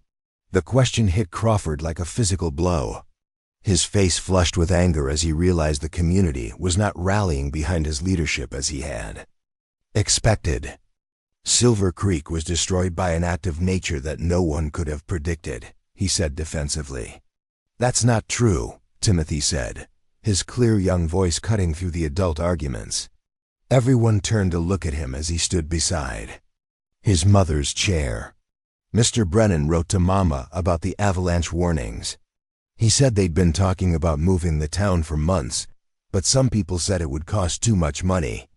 Speaker 1: The question hit Crawford like a physical blow. His face flushed with anger as he realized the community was not rallying behind his leadership as he had expected. "Silver Creek was destroyed by an act of nature that no one could have predicted," he said defensively. "That's not true," Timothy said, his clear young voice cutting through the adult arguments. Everyone turned to look at him as he stood beside his mother's chair. "Mr. Brennan wrote to Mama about the avalanche warnings. He said they'd been talking about moving the town for months, but some people said it would cost too much money."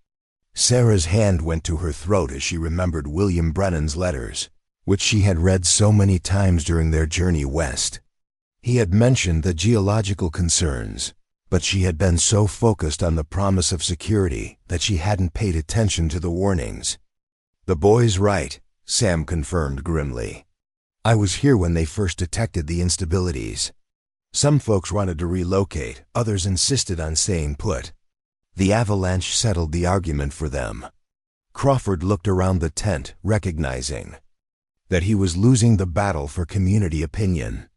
Speaker 1: Sarah's hand went to her throat as she remembered William Brennan's letters, which she had read so many times during their journey west. He had mentioned the geological concerns, but she had been so focused on the promise of security that she hadn't paid attention to the warnings. "The boy's right," Sam confirmed grimly. "I was here when they first detected the instabilities. Some folks wanted to relocate, others insisted on staying put. The avalanche settled the argument for them." Crawford looked around the tent, recognizing that he was losing the battle for community opinion.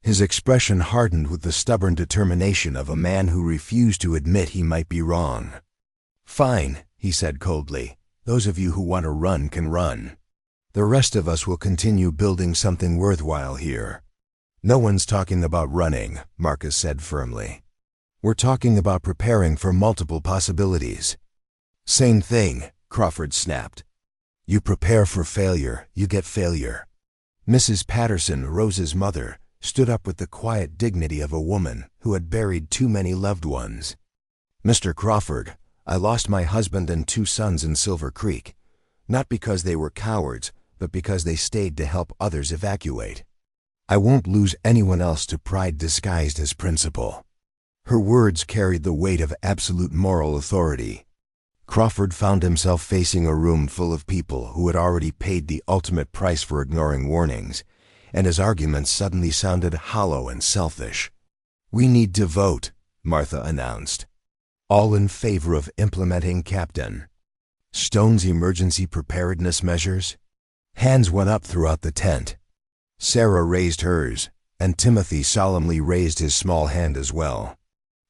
Speaker 1: His expression hardened with the stubborn determination of a man who refused to admit he might be wrong. "Fine," he said coldly. "Those of you who want to run can run. The rest of us will continue building something worthwhile here." "No one's talking about running," Marcus said firmly. "We're talking about preparing for multiple possibilities." "Same thing," Crawford snapped. "You prepare for failure, you get failure." Mrs. Patterson, Rose's mother, stood up with the quiet dignity of a woman who had buried too many loved ones. "Mr. Crawford, I lost my husband and 2 sons in Silver Creek, not because they were cowards, but because they stayed to help others evacuate. I won't lose anyone else to pride disguised as principle." Her words carried the weight of absolute moral authority. Crawford found himself facing a room full of people who had already paid the ultimate price for ignoring warnings, and his arguments suddenly sounded hollow and selfish. "We need to vote," Martha announced. "All in favor of implementing Captain Stone's emergency preparedness measures? Hands went up throughout the tent. Sarah raised hers, and Timothy solemnly raised his small hand as well.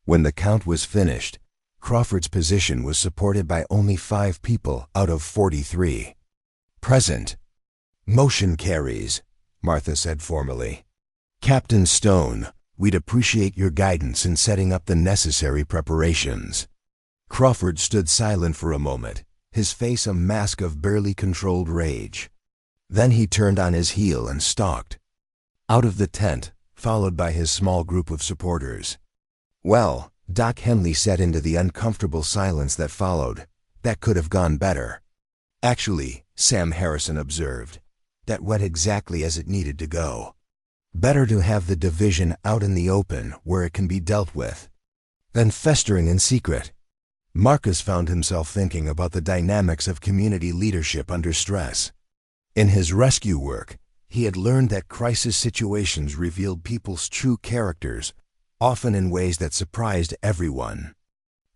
Speaker 1: When the count was finished, Crawford's position was supported by only 5 people out of 43. Present. Motion carries, Martha said formally. Captain Stone, we'd appreciate your guidance in setting up the necessary preparations. Crawford stood silent for a moment, his face a mask of barely controlled rage. Then he turned on his heel and stalked out of the tent, followed by his small group of supporters. Well, Doc Henley set into the uncomfortable silence that followed. That could have gone better. Actually, Sam Harrison observed, that went exactly as it needed to go. Better to have the division out in the open where it can be dealt with than festering in secret. Marcus found himself thinking about the dynamics of community leadership under stress. In his rescue work, he had learned that crisis situations revealed people's true characters, often in ways that surprised everyone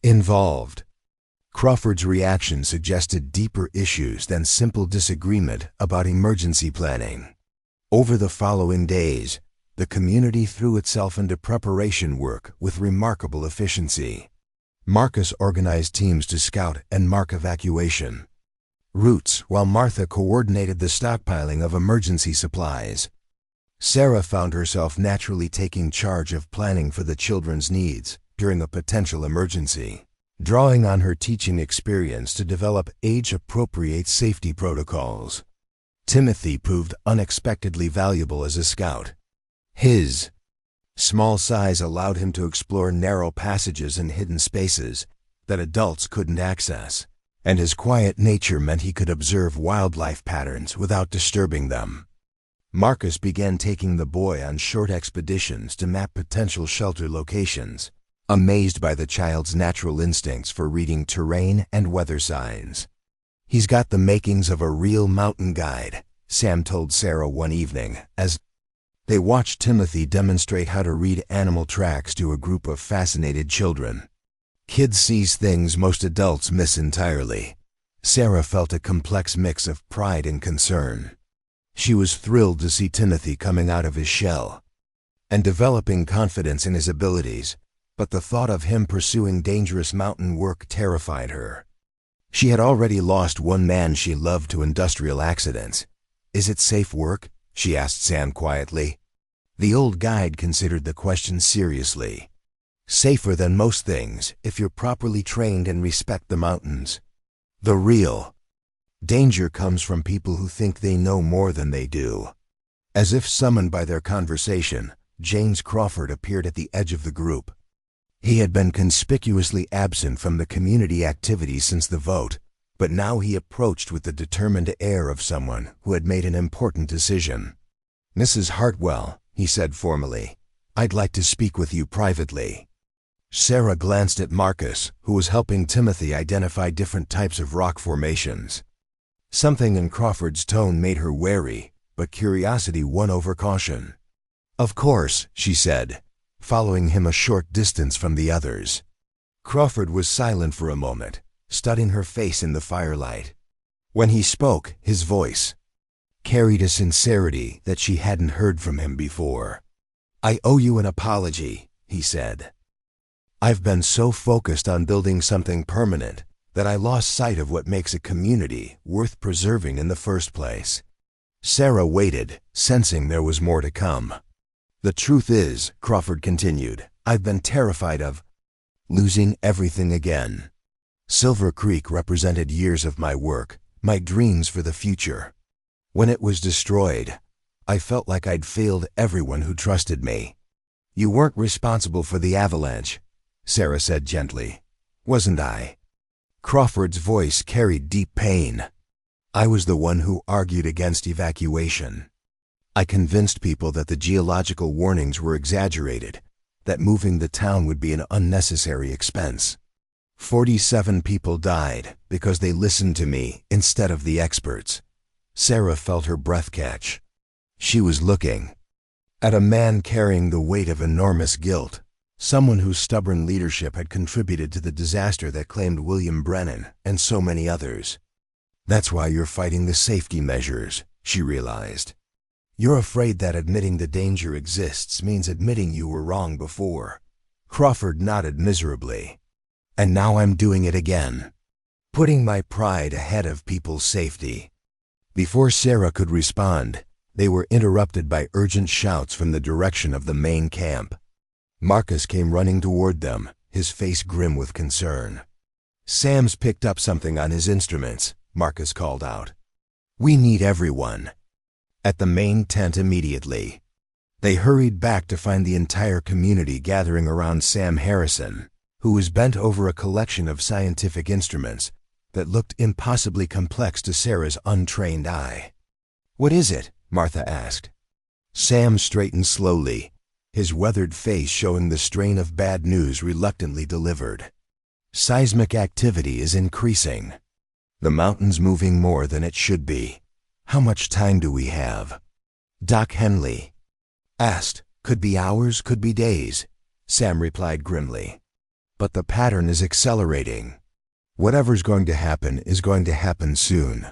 Speaker 1: involved. Crawford's reaction suggested deeper issues than simple disagreement about emergency planning. Over the following days, the community threw itself into preparation work with remarkable efficiency. Marcus organized teams to scout and mark evacuation routes, while Martha coordinated the stockpiling of emergency supplies. Sarah found herself naturally taking charge of planning for the children's needs during a potential emergency, drawing on her teaching experience to develop age-appropriate safety protocols. Timothy proved unexpectedly valuable as a scout. His small size allowed him to explore narrow passages and hidden spaces that adults couldn't access, and his quiet nature meant he could observe wildlife patterns without disturbing them. Marcus began taking the boy on short expeditions to map potential shelter locations, amazed by the child's natural instincts for reading terrain and weather signs. "He's got the makings of a real mountain guide," Sam told Sarah one evening, as they watched Timothy demonstrate how to read animal tracks to a group of fascinated children. "Kid sees things most adults miss entirely." Sarah felt a complex mix of pride and concern. She was thrilled to see Timothy coming out of his shell and developing confidence in his abilities, but the thought of him pursuing dangerous mountain work terrified her. She had already lost one man she loved to industrial accidents. "Is it safe work?" she asked Sam quietly. The old guide considered the question seriously. "Safer than most things if you're properly trained and respect the mountains. The real danger comes from people who think they know more than they do." As if summoned by their conversation, James Crawford appeared at the edge of the group. He had been conspicuously absent from the community activities since the vote, but now he approached with the determined air of someone who had made an important decision. "Mrs. Hartwell," he said formally, "I'd like to speak with you privately." Sarah glanced at Marcus, who was helping Timothy identify different types of rock formations. Something in Crawford's tone made her wary, but curiosity won over caution. "Of course," she said, following him a short distance from the others. Crawford was silent for a moment, studying her face in the firelight. When he spoke, his voice carried a sincerity that she hadn't heard from him before. "I owe you an apology," he said. "I've been so focused on building something permanent that I lost sight of what makes a community worth preserving in the first place." Sarah waited, sensing there was more to come. "The truth is," Crawford continued, "I've been terrified of losing everything again. Silver Creek represented years of my work, my dreams for the future. When it was destroyed, I felt like I'd failed everyone who trusted me." "You weren't responsible for the avalanche," Sarah said gently. "Wasn't I?" Crawford's voice carried deep pain. "I was the one who argued against evacuation. I convinced people that the geological warnings were exaggerated, that moving the town would be an unnecessary expense. 47 people died because they listened to me instead of the experts." Sarah felt her breath catch. She was looking at a man carrying the weight of enormous guilt, someone whose stubborn leadership had contributed to the disaster that claimed William Brennan and so many others. That's why you're fighting the safety measures, she realized. You're afraid that admitting the danger exists means admitting you were wrong before. Crawford nodded miserably. And now I'm doing it again. Putting my pride ahead of people's safety. Before Sarah could respond, they were interrupted by urgent shouts from the direction of the main camp. Marcus came running toward them, his face grim with concern. Sam's picked up something on his instruments, Marcus called out. We need everyone. At the main tent immediately. They hurried back to find the entire community gathering around Sam Harrison, who was bent over a collection of scientific instruments that looked impossibly complex to Sarah's untrained eye. What is it? Martha asked. Sam straightened slowly, his weathered face showing the strain of bad news reluctantly delivered. Seismic activity is increasing. The mountain's moving more than it should be. How much time do we have? Doc Henley asked. Could be hours, could be days, Sam replied grimly. But the pattern is accelerating. Whatever's going to happen is going to happen soon.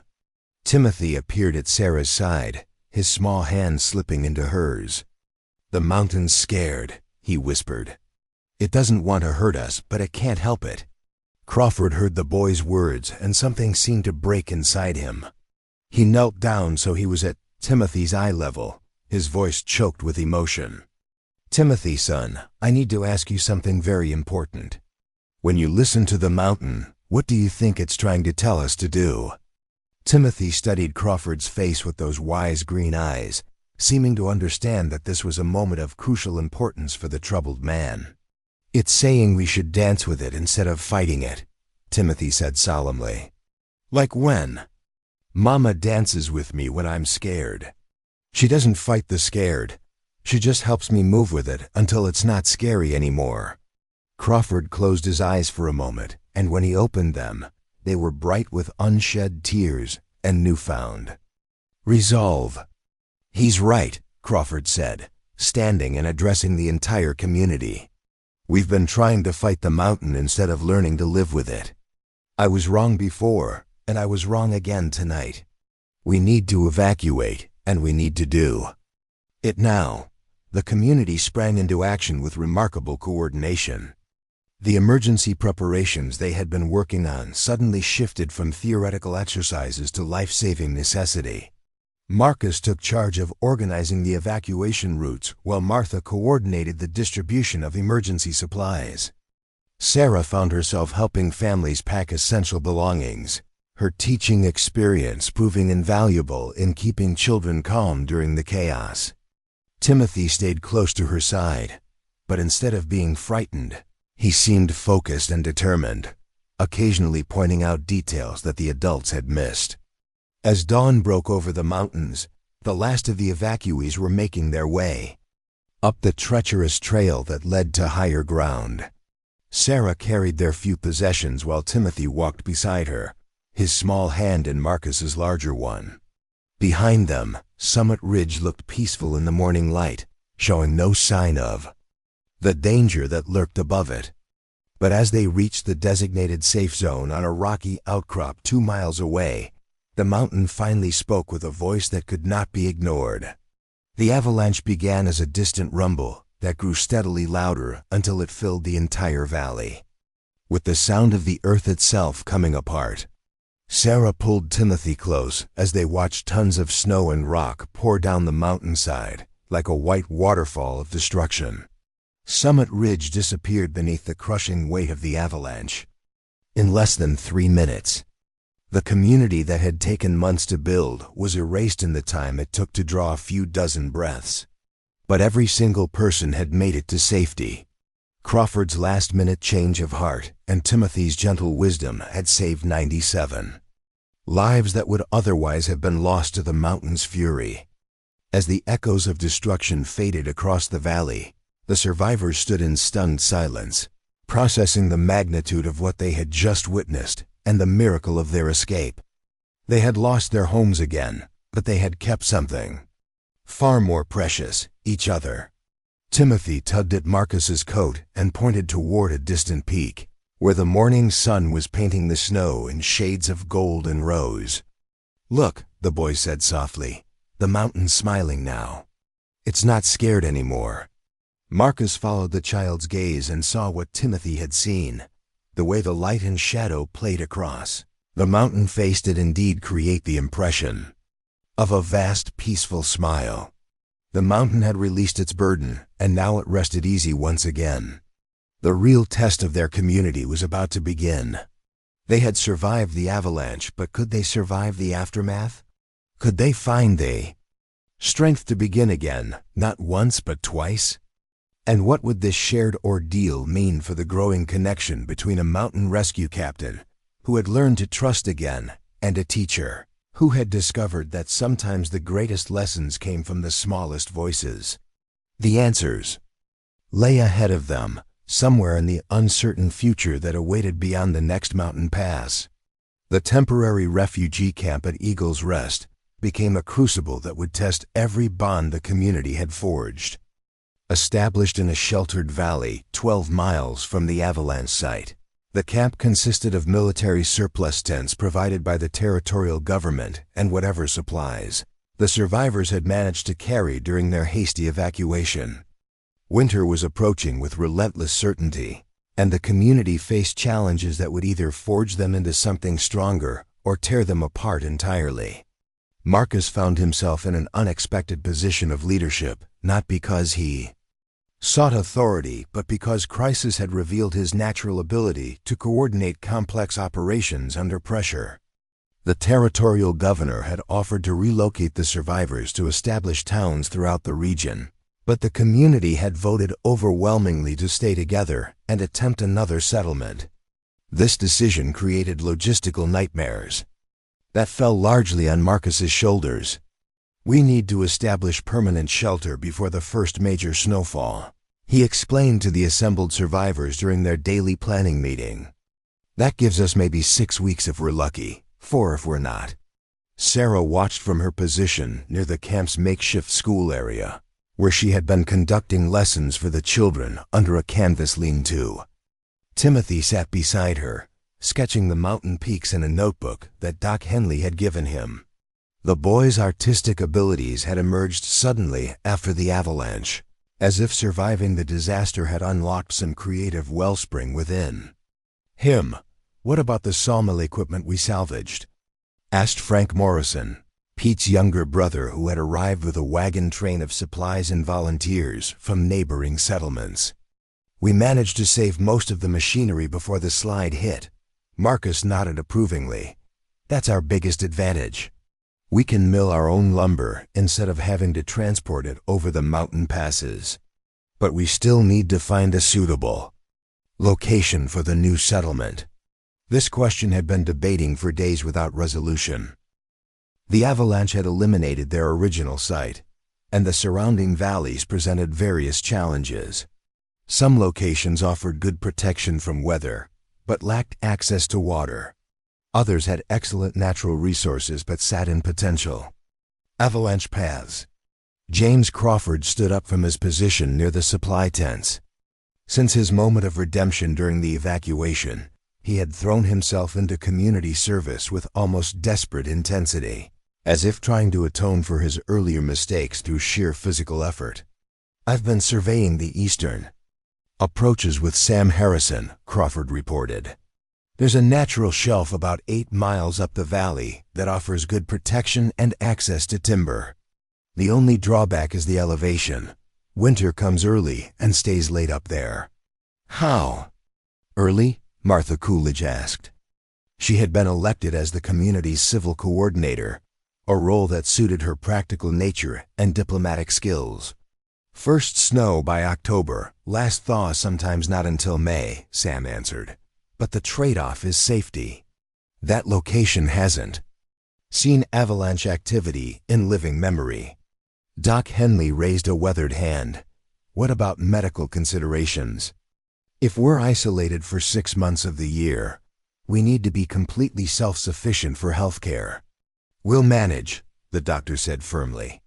Speaker 1: Timothy appeared at Sarah's side, his small hand slipping into hers. The mountain's scared, he whispered. It doesn't want to hurt us, but it can't help it. Crawford heard the boy's words, and something seemed to break inside him. He knelt down so he was at Timothy's eye level, his voice choked with emotion. Timothy, son, I need to ask you something very important. When you listen to the mountain, what do you think it's trying to tell us to do? Timothy studied Crawford's face with those wise green eyes, seeming to understand that this was a moment of crucial importance for the troubled man. It's saying we should dance with it instead of fighting it, Timothy said solemnly. Like when? Mama dances with me when I'm scared. She doesn't fight the scared. She just helps me move with it until it's not scary anymore. Crawford closed his eyes for a moment, and when he opened them, they were bright with unshed tears and newfound resolve. He's right, Crawford said, standing and addressing the entire community. We've been trying to fight the mountain instead of learning to live with it. I was wrong before, and I was wrong again tonight. We need to evacuate, and we need to do it now. The community sprang into action with remarkable coordination. The emergency preparations they had been working on suddenly shifted from theoretical exercises to life-saving necessity. Marcus took charge of organizing the evacuation routes while Martha coordinated the distribution of emergency supplies. Sarah found herself helping families pack essential belongings, her teaching experience proving invaluable in keeping children calm during the chaos. Timothy stayed close to her side, but instead of being frightened, he seemed focused and determined, occasionally pointing out details that the adults had missed. As dawn broke over the mountains, the last of the evacuees were making their way up the treacherous trail that led to higher ground. Sarah carried their few possessions while Timothy walked beside her, his small hand in Marcus's larger one. Behind them, Summit Ridge looked peaceful in the morning light, showing no sign of the danger that lurked above it. But as they reached the designated safe zone on a rocky outcrop 2 miles away, the mountain finally spoke with a voice that could not be ignored. The avalanche began as a distant rumble that grew steadily louder until it filled the entire valley, with the sound of the earth itself coming apart. Sarah pulled Timothy close as they watched tons of snow and rock pour down the mountainside like a white waterfall of destruction. Summit Ridge disappeared beneath the crushing weight of the avalanche. In less than 3 minutes, the community that had taken months to build was erased in the time it took to draw a few dozen breaths. But every single person had made it to safety. Crawford's last-minute change of heart and Timothy's gentle wisdom had saved 97 lives that would otherwise have been lost to the mountain's fury. As the echoes of destruction faded across the valley, the survivors stood in stunned silence, processing the magnitude of what they had just witnessed and the miracle of their escape. They had lost their homes again, but they had kept something far more precious, each other. Timothy tugged at Marcus's coat and pointed toward a distant peak, where the morning sun was painting the snow in shades of gold and rose. "Look," the boy said softly, "the mountain's smiling now. It's not scared anymore." Marcus followed the child's gaze and saw what Timothy had seen, the way the light and shadow played across. The mountain face did indeed create the impression of a vast, peaceful smile. The mountain had released its burden, and now it rested easy once again. The real test of their community was about to begin. They had survived the avalanche, but could they survive the aftermath? Could they find the strength to begin again, not once but twice? And what would this shared ordeal mean for the growing connection between a mountain rescue captain who had learned to trust again and a teacher who had discovered that sometimes the greatest lessons came from the smallest voices? The answers lay ahead of them, somewhere in the uncertain future that awaited beyond the next mountain pass. The temporary refugee camp at Eagle's Rest became a crucible that would test every bond the community had forged. Established in a sheltered valley 12 miles from the Avalanche site, the camp consisted of military surplus tents provided by the territorial government and whatever supplies the survivors had managed to carry during their hasty evacuation. Winter was approaching with relentless certainty, and the community faced challenges that would either forge them into something stronger or tear them apart entirely. Marcus found himself in an unexpected position of leadership, not because he sought authority, but because crisis had revealed his natural ability to coordinate complex operations under pressure. The territorial governor had offered to relocate the survivors to established towns throughout the region, but the community had voted overwhelmingly to stay together and attempt another settlement. This decision created logistical nightmares that fell largely on Marcus's shoulders. "We need to establish permanent shelter before the first major snowfall," he explained to the assembled survivors during their daily planning meeting. "That gives us maybe 6 weeks if we're lucky, 4 if we're not." Sarah watched from her position near the camp's makeshift school area, where she had been conducting lessons for the children under a canvas lean-to. Timothy sat beside her, sketching the mountain peaks in a notebook that Doc Henley had given him. The boy's artistic abilities had emerged suddenly after the avalanche, as if surviving the disaster had unlocked some creative wellspring within him. "What about the sawmill equipment we salvaged?" asked Frank Morrison, Pete's younger brother, who had arrived with a wagon train of supplies and volunteers from neighboring settlements. "We managed to save most of the machinery before the slide hit." Marcus nodded approvingly. "That's our biggest advantage. We can mill our own lumber instead of having to transport it over the mountain passes. But we still need to find a suitable location for the new settlement." This question had been debating for days without resolution. The avalanche had eliminated their original site, and the surrounding valleys presented various challenges. Some locations offered good protection from weather, but lacked access to water. Others had excellent natural resources but sat in potential avalanche paths. James Crawford stood up from his position near the supply tents. Since his moment of redemption during the evacuation, he had thrown himself into community service with almost desperate intensity, as if trying to atone for his earlier mistakes through sheer physical effort. "I've been surveying the eastern approaches with Sam Harrison," Crawford reported. "There's a natural shelf about 8 miles up the valley that offers good protection and access to timber. The only drawback is the elevation. Winter comes early and stays late up there." "How early?" Martha Coolidge asked. She had been elected as the community's civil coordinator, a role that suited her practical nature and diplomatic skills. "First snow by October, last thaw sometimes not until May," Sam answered. "But the trade-off is safety. That location hasn't seen avalanche activity in living memory." Doc Henley raised a weathered hand. "What about medical considerations? If we're isolated for 6 months of the year, we need to be completely self-sufficient for health care." "We'll manage," the doctor said firmly.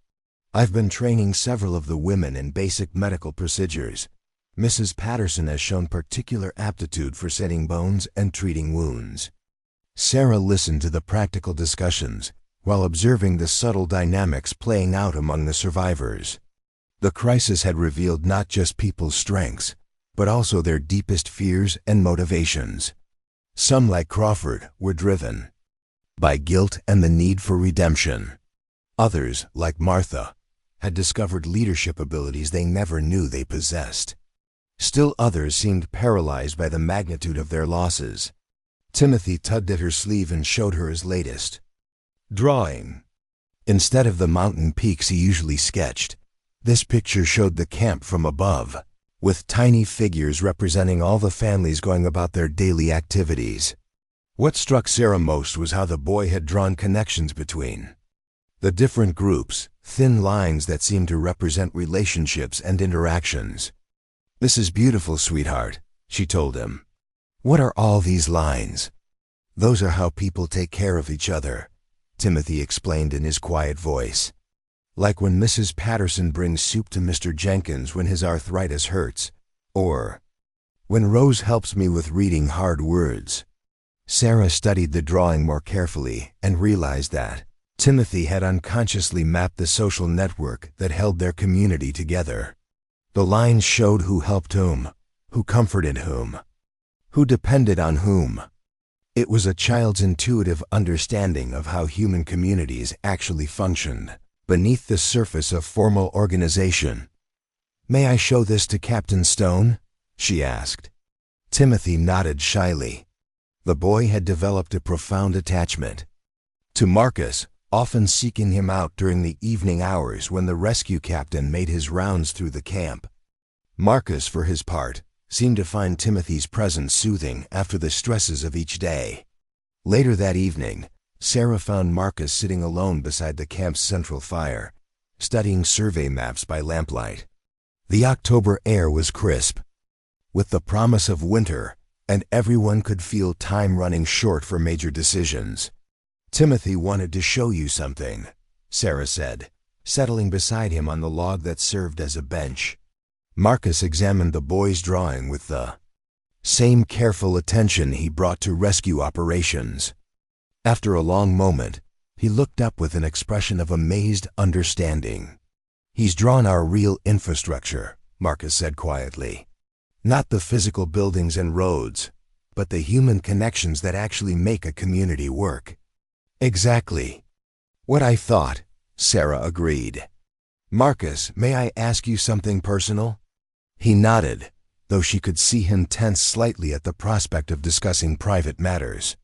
Speaker 1: I've been training several of the women in basic medical procedures. Mrs. Patterson has shown particular aptitude for setting bones and treating wounds. Sarah listened to the practical discussions while observing the subtle dynamics playing out among the survivors. The crisis had revealed not just people's strengths, but also their deepest fears and motivations. Some, like Crawford, were driven by guilt and the need for redemption. Others, like Martha, had discovered leadership abilities they never knew they possessed. Still others seemed paralyzed by the magnitude of their losses. Timothy tugged at her sleeve and showed her his latest drawing. Instead of the mountain peaks he usually sketched, this picture showed the camp from above, with tiny figures representing all the families going about their daily activities. What struck Sarah most was how the boy had drawn connections between the different groups, thin lines that seemed to represent relationships and interactions. "This is beautiful, sweetheart," she told him. "What are all these lines?" "Those are how people take care of each other," Timothy explained in his quiet voice. "Like when Mrs. Patterson brings soup to Mr. Jenkins when his arthritis hurts, or when Rose helps me with reading hard words." Sarah studied the drawing more carefully and realized that Timothy had unconsciously mapped the social network that held their community together. The lines showed who helped whom, who comforted whom, who depended on whom. It was a child's intuitive understanding of how human communities actually functioned beneath the surface of formal organization. "May I show this to Captain Stone?" she asked. Timothy nodded shyly. The boy had developed a profound attachment to Marcus, often seeking him out during the evening hours when the rescue captain made his rounds through the camp. Marcus, for his part, seemed to find Timothy's presence soothing after the stresses of each day. Later that evening, Sarah found Marcus sitting alone beside the camp's central fire, studying survey maps by lamplight. The October air was crisp, with the promise of winter, and everyone could feel time running short for major decisions. "Timothy wanted to show you something," Sarah said, settling beside him on the log that served as a bench. Marcus examined the boy's drawing with the same careful attention he brought to rescue operations. After a long moment, he looked up with an expression of amazed understanding. "He's drawn our real infrastructure," Marcus said quietly. "Not the physical buildings and roads, but the human connections that actually make a community work." "Exactly what I thought," Sarah agreed. "Marcus, may I ask you something personal?" He nodded, though she could see him tense slightly at the prospect of discussing private matters.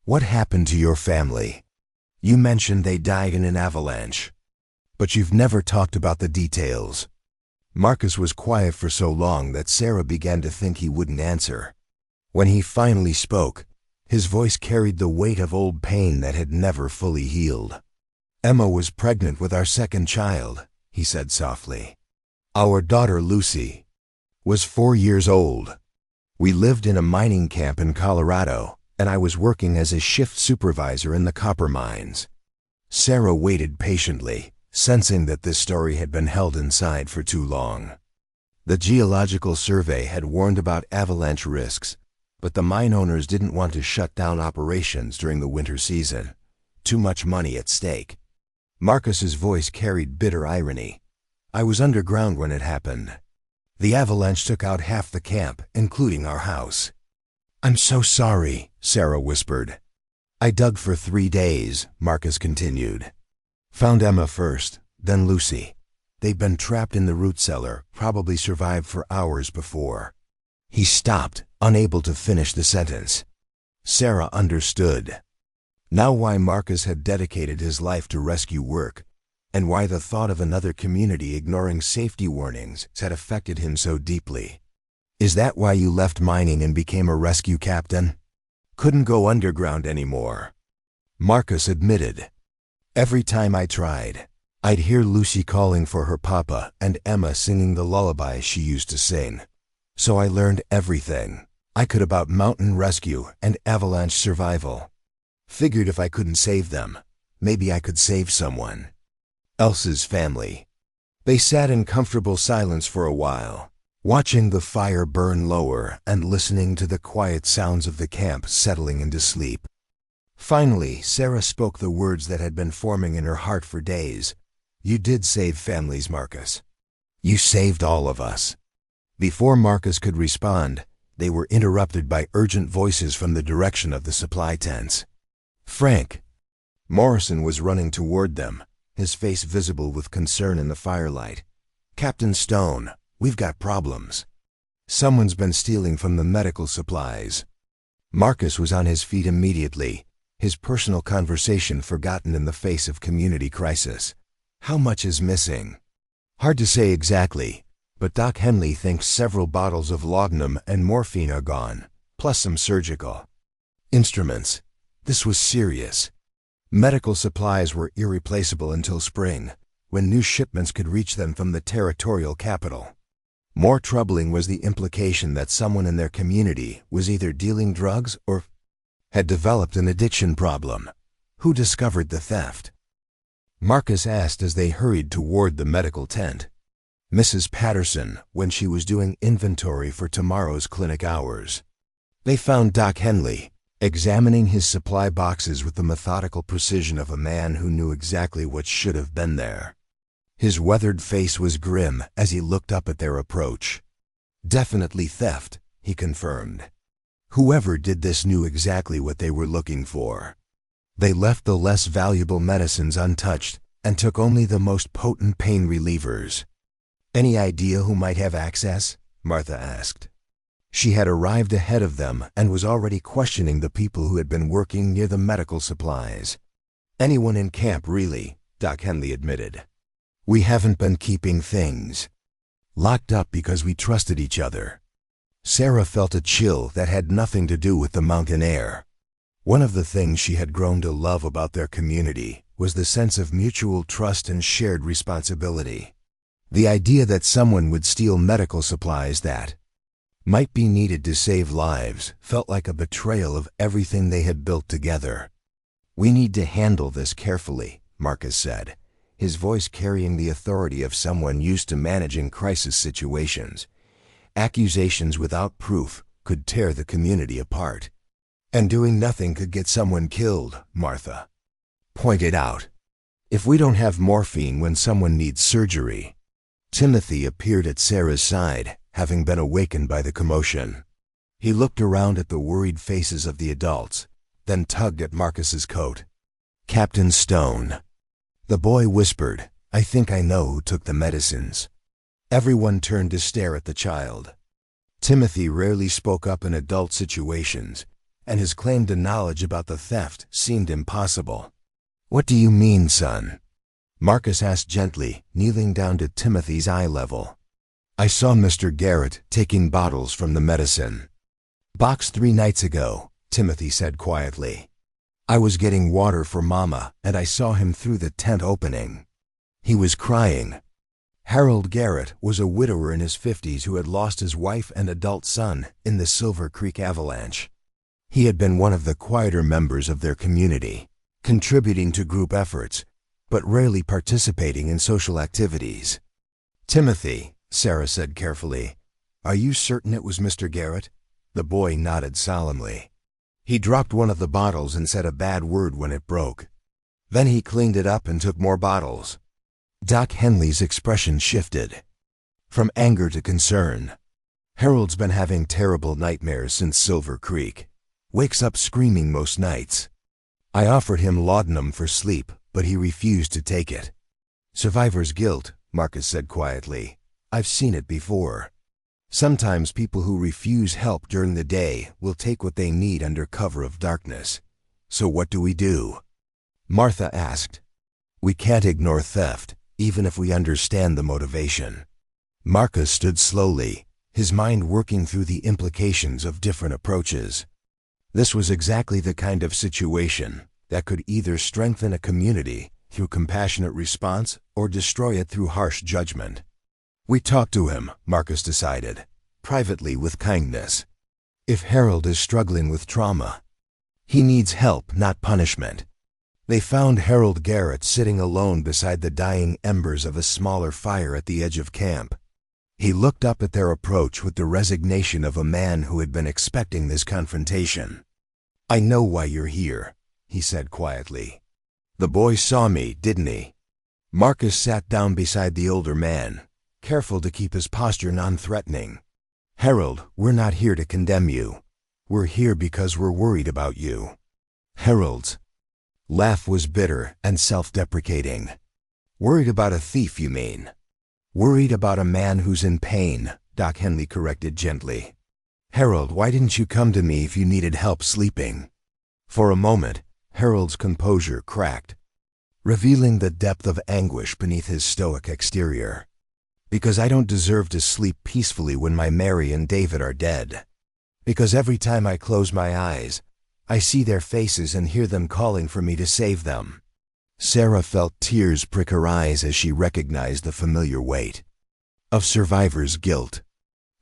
Speaker 1: "What happened to your family? You mentioned they died in an avalanche, but you've never talked about the details." Marcus was quiet for so long that Sarah began to think he wouldn't answer. When he finally spoke, his voice carried the weight of old pain that had never fully healed. "Emma was pregnant with our second child," he said softly. "Our daughter Lucy was 4 years old. We lived in a mining camp in Colorado, and I was working as a shift supervisor in the copper mines." Sarah waited patiently, sensing that this story had been held inside for too long. The Geological Survey had warned about avalanche risks, but the mine owners didn't want to shut down operations during the winter season. Too much money at stake. Marcus's voice carried bitter irony. "I was underground when it happened. The avalanche took out half the camp, including our house." "I'm so sorry," Sarah whispered. "I dug for 3 days," Marcus continued. "Found Emma first, then Lucy. They'd been trapped in the root cellar, probably survived for hours before." He stopped, unable to finish the sentence. Sarah understood now why Marcus had dedicated his life to rescue work, and why the thought of another community ignoring safety warnings had affected him so deeply. "Is that why you left mining and became a rescue captain?" "Couldn't go underground anymore," Marcus admitted. "Every time I tried, I'd hear Lucy calling for her papa and Emma singing the lullabies she used to sing. So I learned everything I could about mountain rescue and avalanche survival. Figured if I couldn't save them, maybe I could save someone else's family." They sat in comfortable silence for a while, watching the fire burn lower and listening to the quiet sounds of the camp settling into sleep. Finally, Sarah spoke the words that had been forming in her heart for days. "You did save families, Marcus. You saved all of us." Before Marcus could respond, they were interrupted by urgent voices from the direction of the supply tents. "Frank!" Morrison was running toward them, his face visible with concern in the firelight. "Captain Stone, we've got problems. Someone's been stealing from the medical supplies." Marcus was on his feet immediately, his personal conversation forgotten in the face of community crisis. "How much is missing?" "Hard to say exactly, but Doc Henley thinks several bottles of laudanum and morphine are gone, plus some surgical instruments." This was serious. Medical supplies were irreplaceable until spring, when new shipments could reach them from the territorial capital. More troubling was the implication that someone in their community was either dealing drugs or had developed an addiction problem. Who discovered the theft? Marcus asked as they hurried toward the medical tent. Mrs. Patterson, when she was doing inventory for tomorrow's clinic hours. They found Doc Henley, examining his supply boxes with the methodical precision of a man who knew exactly what should have been there. His weathered face was grim as he looked up at their approach. "Definitely theft," he confirmed. Whoever did this knew exactly what they were looking for. They left the less valuable medicines untouched and took only the most potent pain relievers. "Any idea who might have access?" Martha asked. She had arrived ahead of them and was already questioning the people who had been working near the medical supplies. "Anyone in camp, really," Doc Henley admitted. "We haven't been keeping things locked up because we trusted each other." Sarah felt a chill that had nothing to do with the mountain air. One of the things she had grown to love about their community was the sense of mutual trust and shared responsibility. The idea that someone would steal medical supplies that might be needed to save lives felt like a betrayal of everything they had built together. "We need to handle this carefully," Marcus said, his voice carrying the authority of someone used to managing crisis situations. Accusations without proof could tear the community apart. "And doing nothing could get someone killed," Martha pointed out. "If we don't have morphine when someone needs surgery." Timothy appeared at Sarah's side, having been awakened by the commotion. He looked around at the worried faces of the adults, then tugged at Marcus's coat. "Captain Stone." The boy whispered, "I think I know who took the medicines." Everyone turned to stare at the child. Timothy rarely spoke up in adult situations, and his claim to knowledge about the theft seemed impossible. "What do you mean, son?" Marcus asked gently, kneeling down to Timothy's eye level. "I saw Mr. Garrett taking bottles from the medicine box 3 nights ago," Timothy said quietly. "I was getting water for Mama, and I saw him through the tent opening. He was crying." Harold Garrett was a widower in his 50s who had lost his wife and adult son in the Silver Creek Avalanche. He had been one of the quieter members of their community, contributing to group efforts, but rarely participating in social activities. "Timothy," Sarah said carefully, "are you certain it was Mr. Garrett?" The boy nodded solemnly. "He dropped one of the bottles and said a bad word when it broke. Then he cleaned it up and took more bottles." Doc Henley's expression shifted from anger to concern. "Harold's been having terrible nightmares since Silver Creek. Wakes up screaming most nights. I offered him laudanum for sleep, but he refused to take it." "Survivor's guilt," Marcus said quietly. "I've seen it before. Sometimes people who refuse help during the day will take what they need under cover of darkness. So what do we do?" Martha asked. "We can't ignore theft, even if we understand the motivation." Marcus stood slowly, his mind working through the implications of different approaches. This was exactly the kind of situation that could either strengthen a community through compassionate response or destroy it through harsh judgment. "We talk to him," Marcus decided, "privately with kindness. If Harold is struggling with trauma, he needs help, not punishment. They found Harold Garrett sitting alone beside the dying embers of a smaller fire at the edge of camp. He looked up at their approach with the resignation of a man who had been expecting this confrontation. "I know why you're here," he said quietly. "The boy saw me, didn't he?" Marcus sat down beside the older man, careful to keep his posture non-threatening. "Harold, we're not here to condemn you. We're here because we're worried about you." Harold's laugh was bitter and self-deprecating. "Worried about a thief, you mean?" "Worried about a man who's in pain," Doc Henley corrected gently. "Harold, why didn't you come to me if you needed help sleeping?" For a moment, Harold's composure cracked, revealing the depth of anguish beneath his stoic exterior. "Because I don't deserve to sleep peacefully when my Mary and David are dead. Because every time I close my eyes, I see their faces and hear them calling for me to save them." Sarah felt tears prick her eyes as she recognized the familiar weight of survivor's guilt.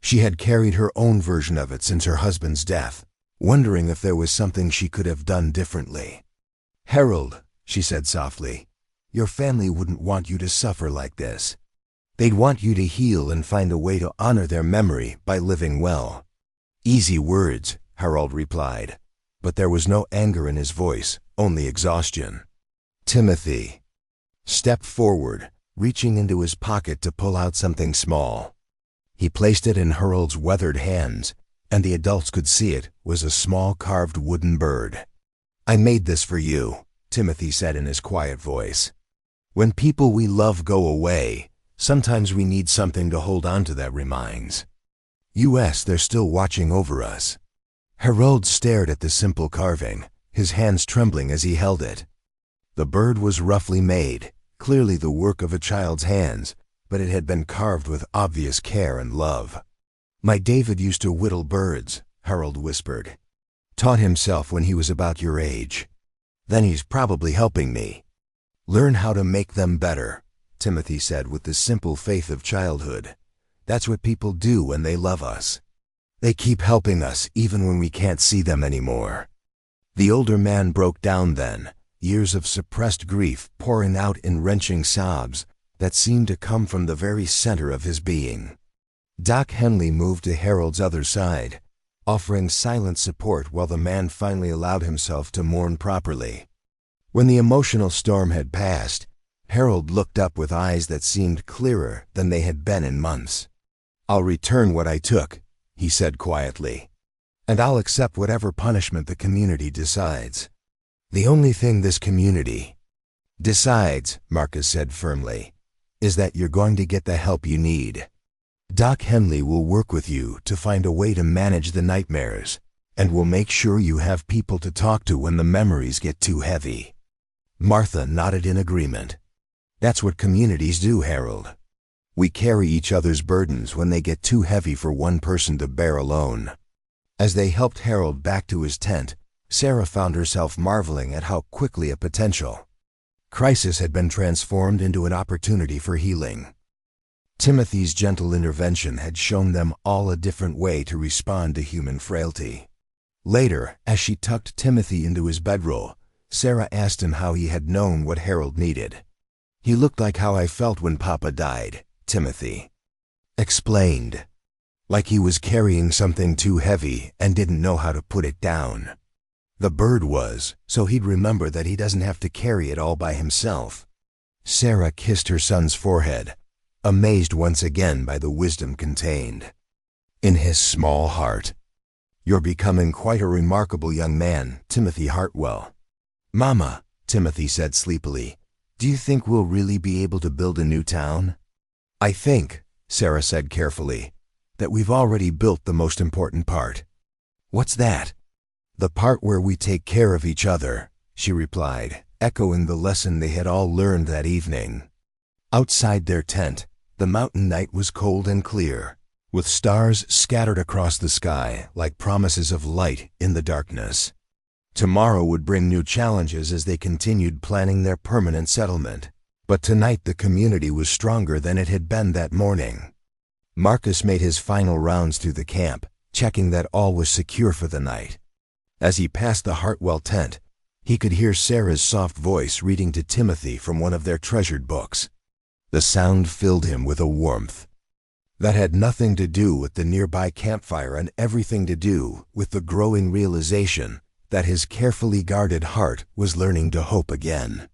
Speaker 1: She had carried her own version of it since her husband's death, wondering if there was something she could have done differently. "Harold," she said softly, "your family wouldn't want you to suffer like this. They'd want you to heal and find a way to honor their memory by living well." "Easy words," Harold replied, but there was no anger in his voice, only exhaustion. Timothy stepped forward, reaching into his pocket to pull out something small. He placed it in Harold's weathered hands, and the adults could see it was a small carved wooden bird. "I made this for you," Timothy said in his quiet voice. "When people we love go away, sometimes we need something to hold on to that reminds us they're still watching over us." Harold stared at the simple carving, his hands trembling as he held it. The bird was roughly made, clearly the work of a child's hands, but it had been carved with obvious care and love. "My David used to whittle birds," Harold whispered. "Taught himself when he was about your age. Then he's probably helping me learn how to make them better," Timothy said with the simple faith of childhood. "That's what people do when they love us. They keep helping us even when we can't see them anymore." The older man broke down then, years of suppressed grief pouring out in wrenching sobs that seemed to come from the very center of his being. Doc Henley moved to Harold's other side, offering silent support while the man finally allowed himself to mourn properly. When the emotional storm had passed, Harold looked up with eyes that seemed clearer than they had been in months. "I'll return what I took," he said quietly, "and I'll accept whatever punishment the community decides." "The only thing this community decides," Marcus said firmly, "is that you're going to get the help you need. Doc Henley will work with you to find a way to manage the nightmares, and will make sure you have people to talk to when the memories get too heavy." Martha nodded in agreement. "That's what communities do, Harold. We carry each other's burdens when they get too heavy for one person to bear alone." As they helped Harold back to his tent, Sarah found herself marveling at how quickly a potential crisis had been transformed into an opportunity for healing. Timothy's gentle intervention had shown them all a different way to respond to human frailty. Later, as she tucked Timothy into his bedroll, Sarah asked him how he had known what Harold needed. "He looked like how I felt when Papa died," Timothy explained. "Like he was carrying something too heavy and didn't know how to put it down. The bird was, so he'd remember that he doesn't have to carry it all by himself." Sarah kissed her son's forehead, amazed once again by the wisdom contained in his small heart. "You're becoming quite a remarkable young man, Timothy Hartwell." "Mama," Timothy said sleepily, "do you think we'll really be able to build a new town?" "I think," Sarah said carefully, "that we've already built the most important part." "What's that?" "The part where we take care of each other," she replied, echoing the lesson they had all learned that evening. Outside their tent, the mountain night was cold and clear, with stars scattered across the sky like promises of light in the darkness. Tomorrow would bring new challenges as they continued planning their permanent settlement, but tonight the community was stronger than it had been that morning. Marcus made his final rounds through the camp, checking that all was secure for the night. As he passed the Hartwell tent, He could hear Sarah's soft voice reading to Timothy from one of their treasured books. The sound filled him with a warmth that had nothing to do with the nearby campfire and everything to do with the growing realization that his carefully guarded heart was learning to hope again.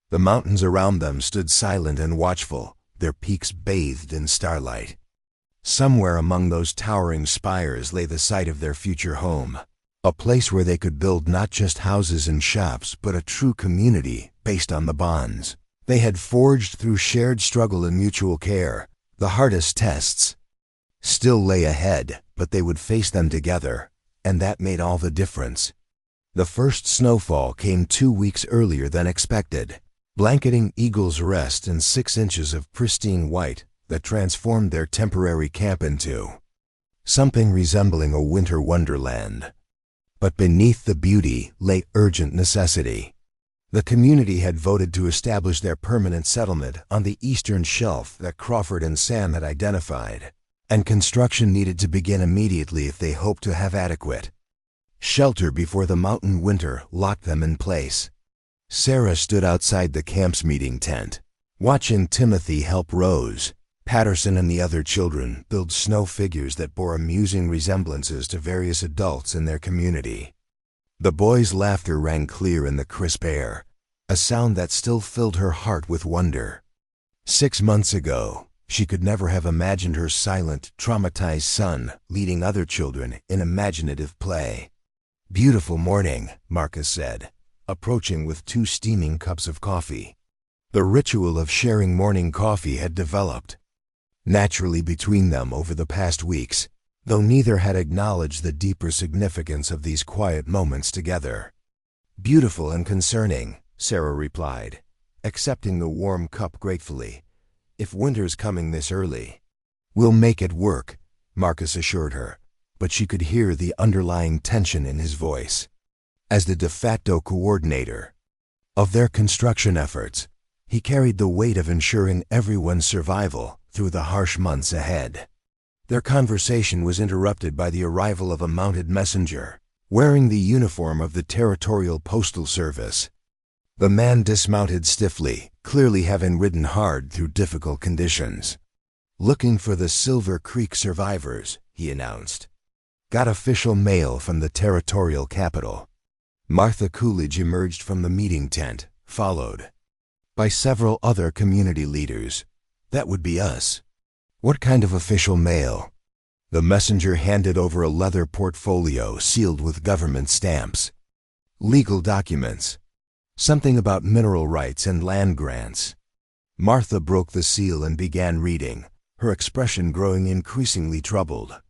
Speaker 1: The mountains around them stood silent and watchful, their peaks bathed in starlight. Somewhere among those towering spires lay the site of their future home, a place where they could build not just houses and shops, but a true community based on the bonds they had forged through shared struggle and mutual care. The hardest tests still lay ahead, but they would face them together, and that made all the difference. The first snowfall came 2 weeks earlier than expected, blanketing Eagle's Rest in 6 inches of pristine white that transformed their temporary camp into something resembling a winter wonderland. But beneath the beauty lay urgent necessity. The community had voted to establish their permanent settlement on the eastern shelf that Crawford and Sam had identified, and construction needed to begin immediately if they hoped to have adequate shelter before the mountain winter locked them in place. Sarah stood outside the camp's meeting tent, watching Timothy help Rose, Patterson, and the other children build snow figures that bore amusing resemblances to various adults in their community. The boys' laughter rang clear in the crisp air, a sound that still filled her heart with wonder. 6 months ago, she could never have imagined her silent, traumatized son leading other children in imaginative play. "Beautiful morning," Marcus said, approaching with 2 steaming cups of coffee. The ritual of sharing morning coffee had developed naturally between them over the past weeks, though neither had acknowledged the deeper significance of these quiet moments together. "Beautiful and concerning," Sarah replied, accepting the warm cup gratefully. "If winter's coming this early, we'll make it work," Marcus assured her, but she could hear the underlying tension in his voice. As the de facto coordinator of their construction efforts, he carried the weight of ensuring everyone's survival through the harsh months ahead. Their conversation was interrupted by the arrival of a mounted messenger, wearing the uniform of the Territorial Postal Service. The man dismounted stiffly, clearly having ridden hard through difficult conditions. "Looking for the Silver Creek survivors," he announced. "Got official mail from the territorial capital." Martha Coolidge emerged from the meeting tent, followed by several other community leaders. "That would be us." "What kind of official mail?" The messenger handed over a leather portfolio sealed with government stamps. "Legal documents. Something about mineral rights and land grants." Martha broke the seal and began reading, her expression growing increasingly troubled.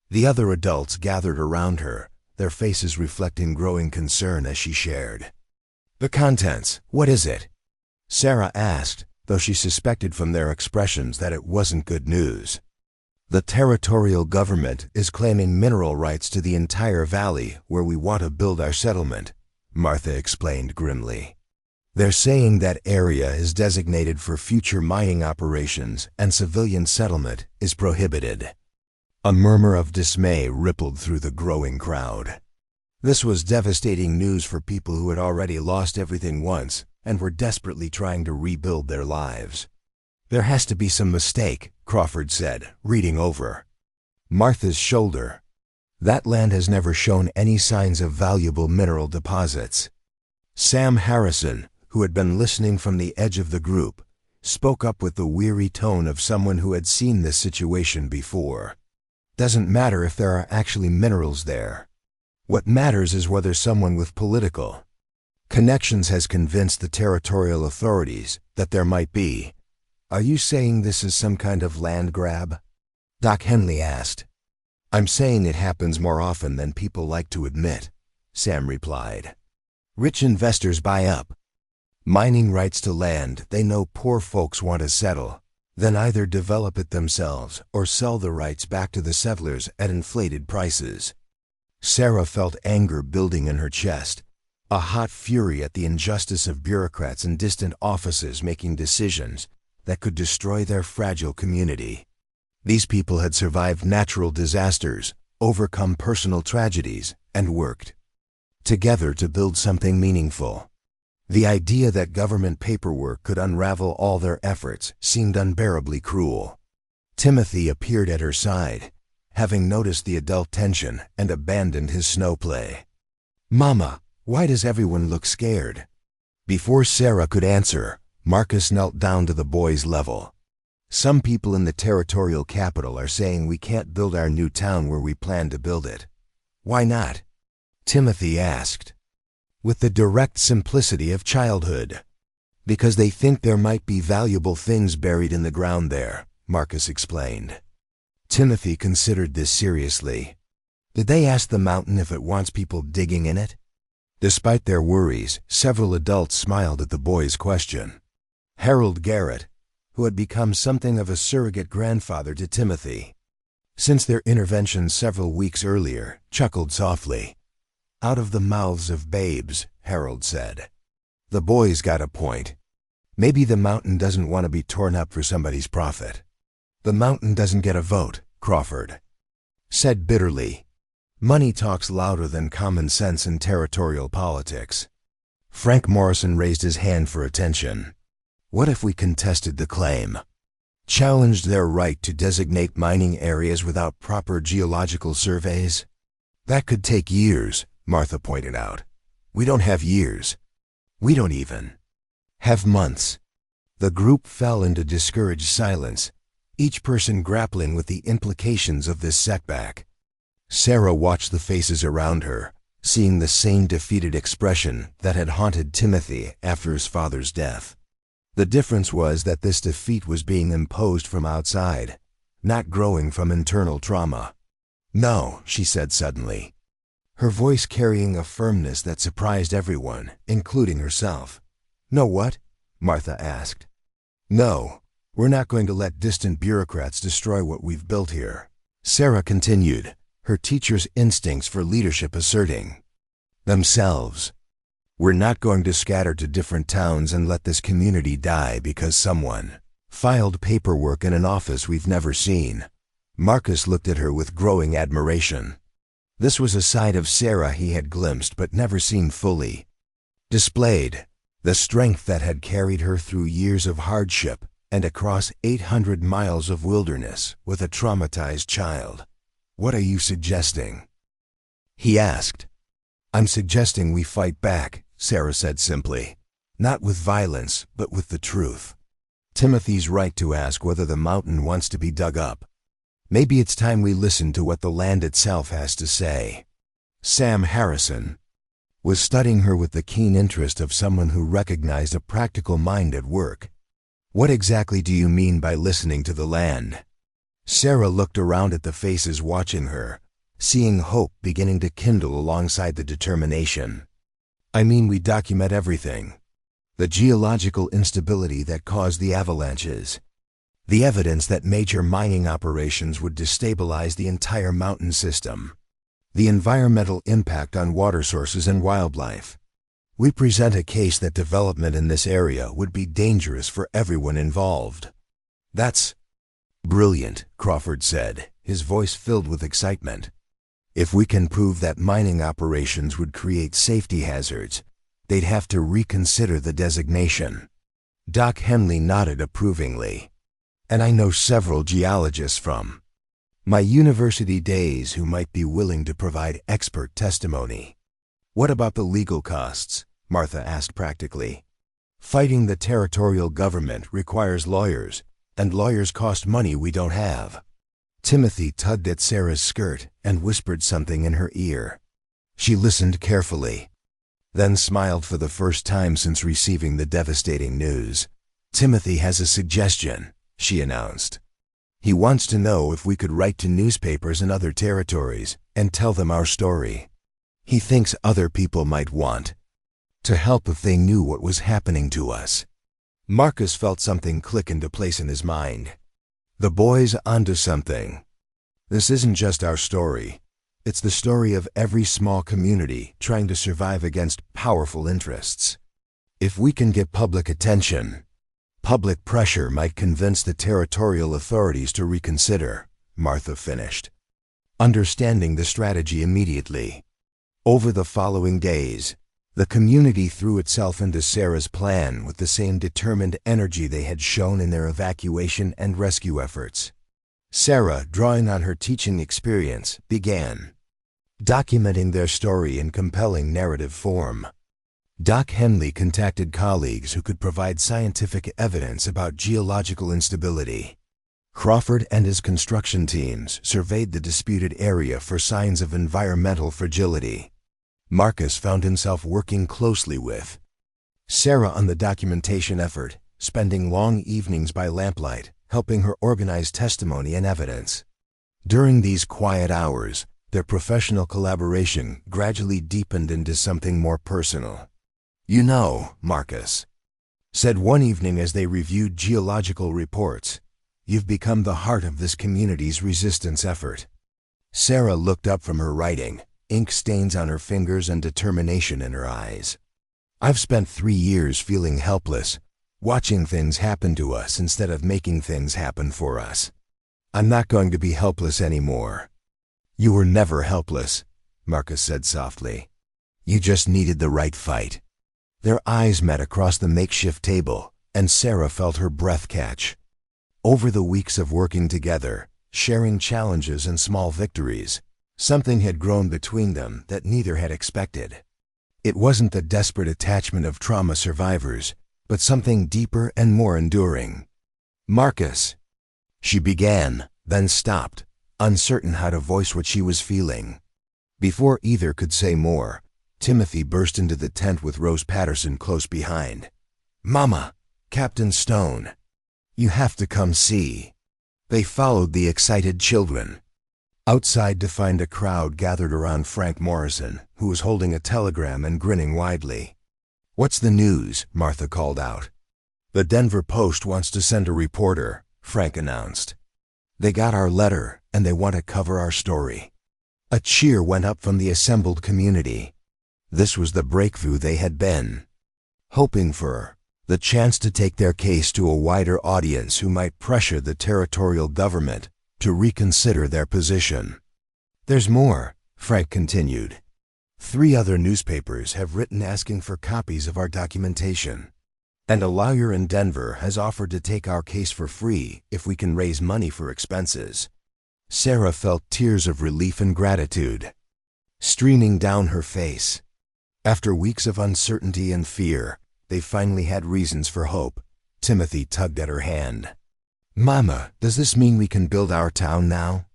Speaker 1: The other adults gathered around her, their faces reflecting growing concern as she shared. "The contents, what is it?" Sarah asked, though she suspected from their expressions that it wasn't good news. "The territorial government is claiming mineral rights to the entire valley where we want to build our settlement," Martha explained grimly. "They're saying that area is designated for future mining operations and civilian settlement is prohibited." A murmur of dismay rippled through the growing crowd. This was devastating news for people who had already lost everything once and were desperately trying to rebuild their lives. "There has to be some mistake," Crawford said, reading over Martha's shoulder. "That land has never shown any signs of valuable mineral deposits." Sam Harrison, who had been listening from the edge of the group, spoke up with the weary tone of someone who had seen this situation before. "Doesn't matter if there are actually minerals there. What matters is whether someone with political connections has convinced the territorial authorities that there might be." "Are you saying this is some kind of land grab?" Doc Henley asked. "I'm saying it happens more often than people like to admit," Sam replied. "Rich investors buy up mining rights to land they know poor folks want to settle, then either develop it themselves or sell the rights back to the settlers at inflated prices." Sarah felt anger building in her chest, a hot fury at the injustice of bureaucrats in distant offices making decisions that could destroy their fragile community. These people had survived natural disasters, overcome personal tragedies, and worked together to build something meaningful. The idea that government paperwork could unravel all their efforts seemed unbearably cruel. Timothy appeared at her side, having noticed the adult tension, and abandoned his snow play. "Mama, why does everyone look scared?" Before Sarah could answer, Marcus knelt down to the boy's level. "Some people in the territorial capital are saying we can't build our new town where we plan to build it." "Why not?" Timothy asked, with the direct simplicity of childhood. "Because they think there might be valuable things buried in the ground there," Marcus explained. Timothy considered this seriously. Did they ask the mountain if it wants people digging in it? Despite their worries, several adults smiled at the boy's question. Harold Garrett, who had become something of a surrogate grandfather to Timothy since their intervention several weeks earlier, chuckled softly. "Out of the mouths of babes," Harold said. "The boy's got a point. Maybe the mountain doesn't want to be torn up for somebody's profit." "The mountain doesn't get a vote," Crawford said bitterly. "Money talks louder than common sense in territorial politics." Frank Morrison raised his hand for attention. "What if we contested the claim? Challenged their right to designate mining areas without proper geological surveys?" "That could take years," Martha pointed out. "We don't have years. We don't even have months." The group fell into discouraged silence, each person grappling with the implications of this setback. Sarah watched the faces around her, seeing the same defeated expression that had haunted Timothy after his father's death. The difference was that this defeat was being imposed from outside, not growing from internal trauma. "No," she said suddenly, her voice carrying a firmness that surprised everyone, including herself. "No what?" Martha asked. "No, we're not going to let distant bureaucrats destroy what we've built here," Sarah continued, her teacher's instincts for leadership asserting themselves. "We're not going to scatter to different towns and let this community die because someone filed paperwork in an office we've never seen." Marcus looked at her with growing admiration. This was a side of Sarah he had glimpsed but never seen fully displayed, the strength that had carried her through years of hardship and across 800 miles of wilderness with a traumatized child. "What are you suggesting?" he asked. "I'm suggesting we fight back," Sarah said simply. "Not with violence, but with the truth. Timothy's right to ask whether the mountain wants to be dug up. Maybe it's time we listen to what the land itself has to say." Sam Harrison was studying her with the keen interest of someone who recognized a practical mind at work. "What exactly do you mean by listening to the land?" Sarah looked around at the faces watching her, seeing hope beginning to kindle alongside the determination. "I mean we document everything. The geological instability that caused the avalanches. The evidence that major mining operations would destabilize the entire mountain system. The environmental impact on water sources and wildlife. We present a case that development in this area would be dangerous for everyone involved." "That's brilliant," Crawford said, his voice filled with excitement. "If we can prove that mining operations would create safety hazards, they'd have to reconsider the designation." Doc Henley nodded approvingly. "And I know several geologists from my university days who might be willing to provide expert testimony." "What about the legal costs?" Martha asked practically. "Fighting the territorial government requires lawyers, and lawyers cost money we don't have." Timothy tugged at Sarah's skirt and whispered something in her ear. She listened carefully, then smiled for the first time since receiving the devastating news. "Timothy has a suggestion," she announced. "He wants to know if we could write to newspapers in other territories and tell them our story. He thinks other people might want to help if they knew what was happening to us." Marcus felt something click into place in his mind. The boy's onto something. This isn't just our story. It's the story of every small community trying to survive against powerful interests. If we can get public attention, public pressure might convince the territorial authorities to reconsider, Martha finished, understanding the strategy immediately. Over the following days, the community threw itself into Sarah's plan with the same determined energy they had shown in their evacuation and rescue efforts. Sarah, drawing on her teaching experience, began documenting their story in compelling narrative form. Doc Henley contacted colleagues who could provide scientific evidence about geological instability. Crawford and his construction teams surveyed the disputed area for signs of environmental fragility. Marcus found himself working closely with Sarah on the documentation effort, spending long evenings by lamplight, helping her organize testimony and evidence. During these quiet hours, their professional collaboration gradually deepened into something more personal. "You know, Marcus," said one evening as they reviewed geological reports, "you've become the heart of this community's resistance effort." Sarah looked up from her writing, ink stains on her fingers and determination in her eyes. "I've spent 3 years feeling helpless, watching things happen to us instead of making things happen for us. I'm not going to be helpless anymore." "You were never helpless," Marcus said softly. "You just needed the right fight." Their eyes met across the makeshift table, and Sarah felt her breath catch. Over the weeks of working together, sharing challenges and small victories, something had grown between them that neither had expected. It wasn't the desperate attachment of trauma survivors, but something deeper and more enduring. "Marcus," she began, then stopped, uncertain how to voice what she was feeling. Before either could say more, Timothy burst into the tent with Rose Patterson close behind. "Mama, Captain Stone. You have to come see." They followed the excited children outside to find a crowd gathered around Frank Morrison, who was holding a telegram and grinning widely. "What's the news?" Martha called out. "The Denver Post wants to send a reporter," Frank announced. "They got our letter, and they want to cover our story." A cheer went up from the assembled community. This was the breakthrough they had been hoping for, the chance to take their case to a wider audience who might pressure the territorial government to reconsider their position. "There's more," Frank continued. 3 other newspapers have written asking for copies of our documentation, and a lawyer in Denver has offered to take our case for free if we can raise money for expenses." Sarah felt tears of relief and gratitude streaming down her face. After weeks of uncertainty and fear, they finally had reasons for hope. Timothy tugged at her hand. "Mama, does this mean we can build our town now?"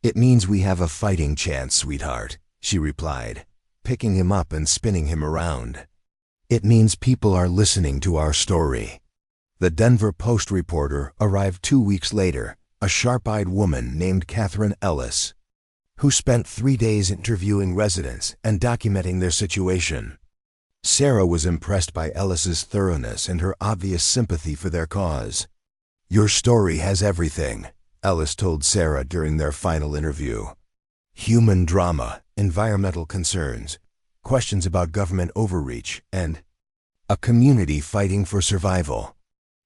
Speaker 1: "It means we have a fighting chance, sweetheart," she replied, picking him up and spinning him around. "It means people are listening to our story." The Denver Post reporter arrived 2 weeks later, a sharp-eyed woman named Catherine Ellis, who spent 3 days interviewing residents and documenting their situation. Sarah was impressed by Ellis's thoroughness and her obvious sympathy for their cause. "Your story has everything," Ellis told Sarah during their final interview. "Human drama, environmental concerns, questions about government overreach, and a community fighting for survival.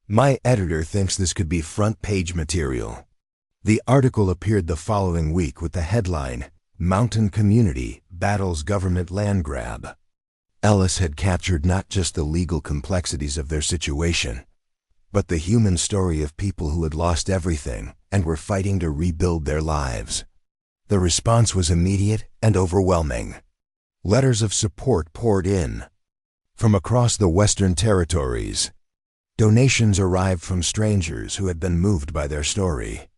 Speaker 1: My editor thinks this could be front-page material." The article appeared the following week with the headline, "Mountain Community Battles Government Land Grab." Ellis had captured not just the legal complexities of their situation, but the human story of people who had lost everything and were fighting to rebuild their lives. The response was immediate and overwhelming. Letters of support poured in from across the Western Territories. Donations arrived from strangers who had been moved by their story.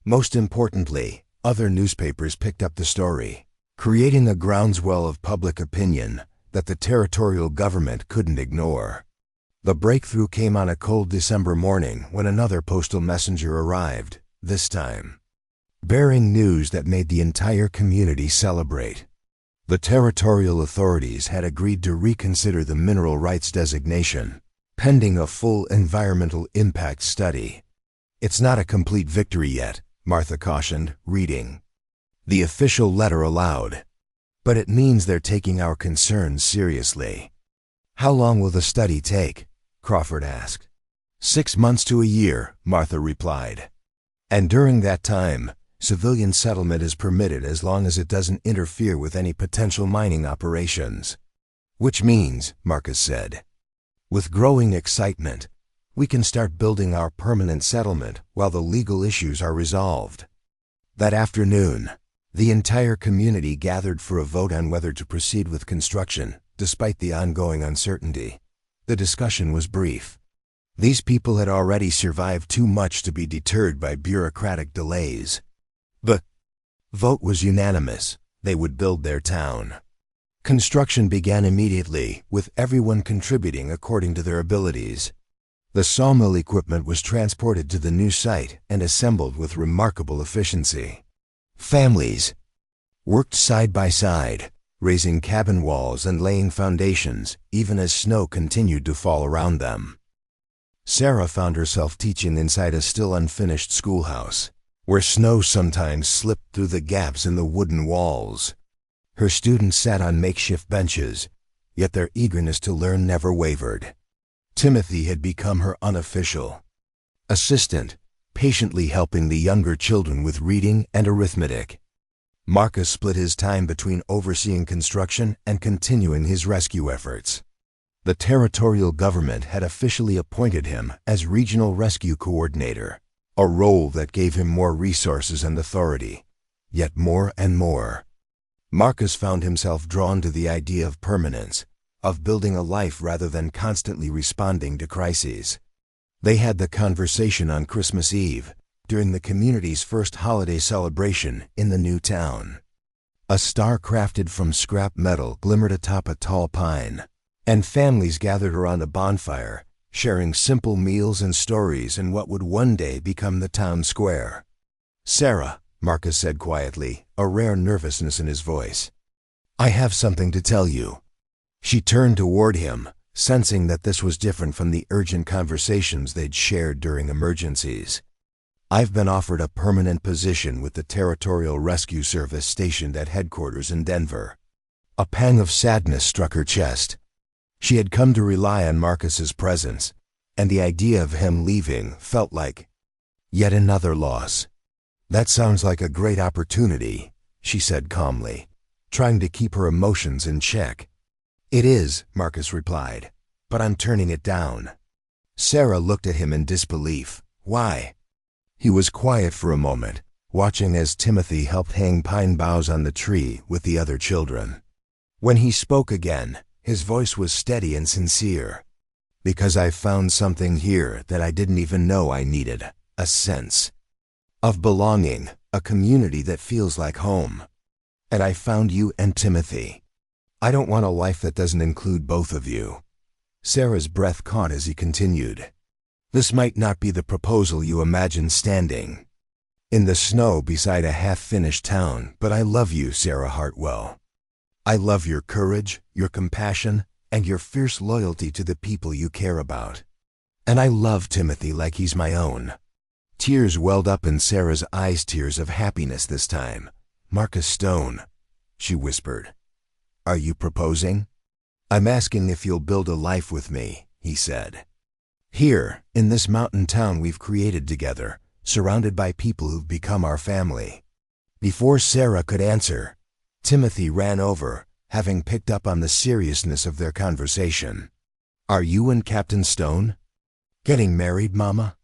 Speaker 1: Most importantly, other newspapers picked up the story, creating a groundswell of public opinion that the territorial government couldn't ignore. The breakthrough came on a cold December morning when another postal messenger arrived, this time bearing news that made the entire community celebrate. The territorial authorities had agreed to reconsider the mineral rights designation, pending a full environmental impact study. "It's not a complete victory yet," Martha cautioned, reading the official letter aloud. "But it means they're taking our concerns seriously." "How long will the study take?" Crawford asked. 6 months to a year, Martha replied. "And during that time, Civilian settlement is permitted as long as it doesn't interfere with any potential mining operations. Which means, Marcus said, with growing excitement, we can start building our permanent settlement while the legal issues are resolved. That afternoon, the entire community gathered for a vote on whether to proceed with construction, despite the ongoing uncertainty. The discussion was brief. These people had already survived too much to be deterred by bureaucratic delays. The vote was unanimous. They would build their town. Construction began immediately, with everyone contributing according to their abilities. The sawmill equipment was transported to the new site and assembled with remarkable efficiency. Families worked side by side, raising cabin walls and laying foundations, even as snow continued to fall around them. Sarah found herself teaching inside a still unfinished schoolhouse, where snow sometimes slipped through the gaps in the wooden walls. Her students sat on makeshift benches, yet their eagerness to learn never wavered. Timothy had become her unofficial assistant, patiently helping the younger children with reading and arithmetic. Marcus split his time between overseeing construction and continuing his rescue efforts. The territorial government had officially appointed him as regional rescue coordinator, a role that gave him more resources and authority, yet more and more. Marcus found himself drawn to the idea of permanence, of building a life rather than constantly responding to crises. They had the conversation on Christmas Eve, during the community's first holiday celebration in the new town. A star crafted from scrap metal glimmered atop a tall pine, and families gathered around a bonfire, sharing simple meals and stories in what would one day become the town square. "Sarah," Marcus said quietly, a rare nervousness in his voice, "I have something to tell you." She turned toward him, sensing that this was different from the urgent conversations they'd shared during emergencies. "I've been offered a permanent position with the Territorial Rescue Service stationed at headquarters in Denver." A pang of sadness struck her chest. She had come to rely on Marcus's presence, and the idea of him leaving felt like yet another loss. "That sounds like a great opportunity," she said calmly, trying to keep her emotions in check. "It is," Marcus replied, "but I'm turning it down." Sarah looked at him in disbelief. "Why?" He was quiet for a moment, watching as Timothy helped hang pine boughs on the tree with the other children. When he spoke again, his voice was steady and sincere. "Because I found something here that I didn't even know I needed, a sense of belonging, a community that feels like home. And I found you and Timothy. I don't want a life that doesn't include both of you." Sarah's breath caught as he continued. "This might not be the proposal you imagine standing in the snow beside a half-finished town, but I love you, Sarah Hartwell. I love your courage, your compassion, and your fierce loyalty to the people you care about. And I love Timothy like he's my own." Tears welled up in Sarah's eyes, tears of happiness this time. "Marcus Stone," she whispered, "are you proposing?" "I'm asking if you'll build a life with me," he said. "Here, in this mountain town we've created together, surrounded by people who've become our family." Before Sarah could answer, Timothy ran over, having picked up on the seriousness of their conversation. "Are you and Captain Stone getting married, Mama?"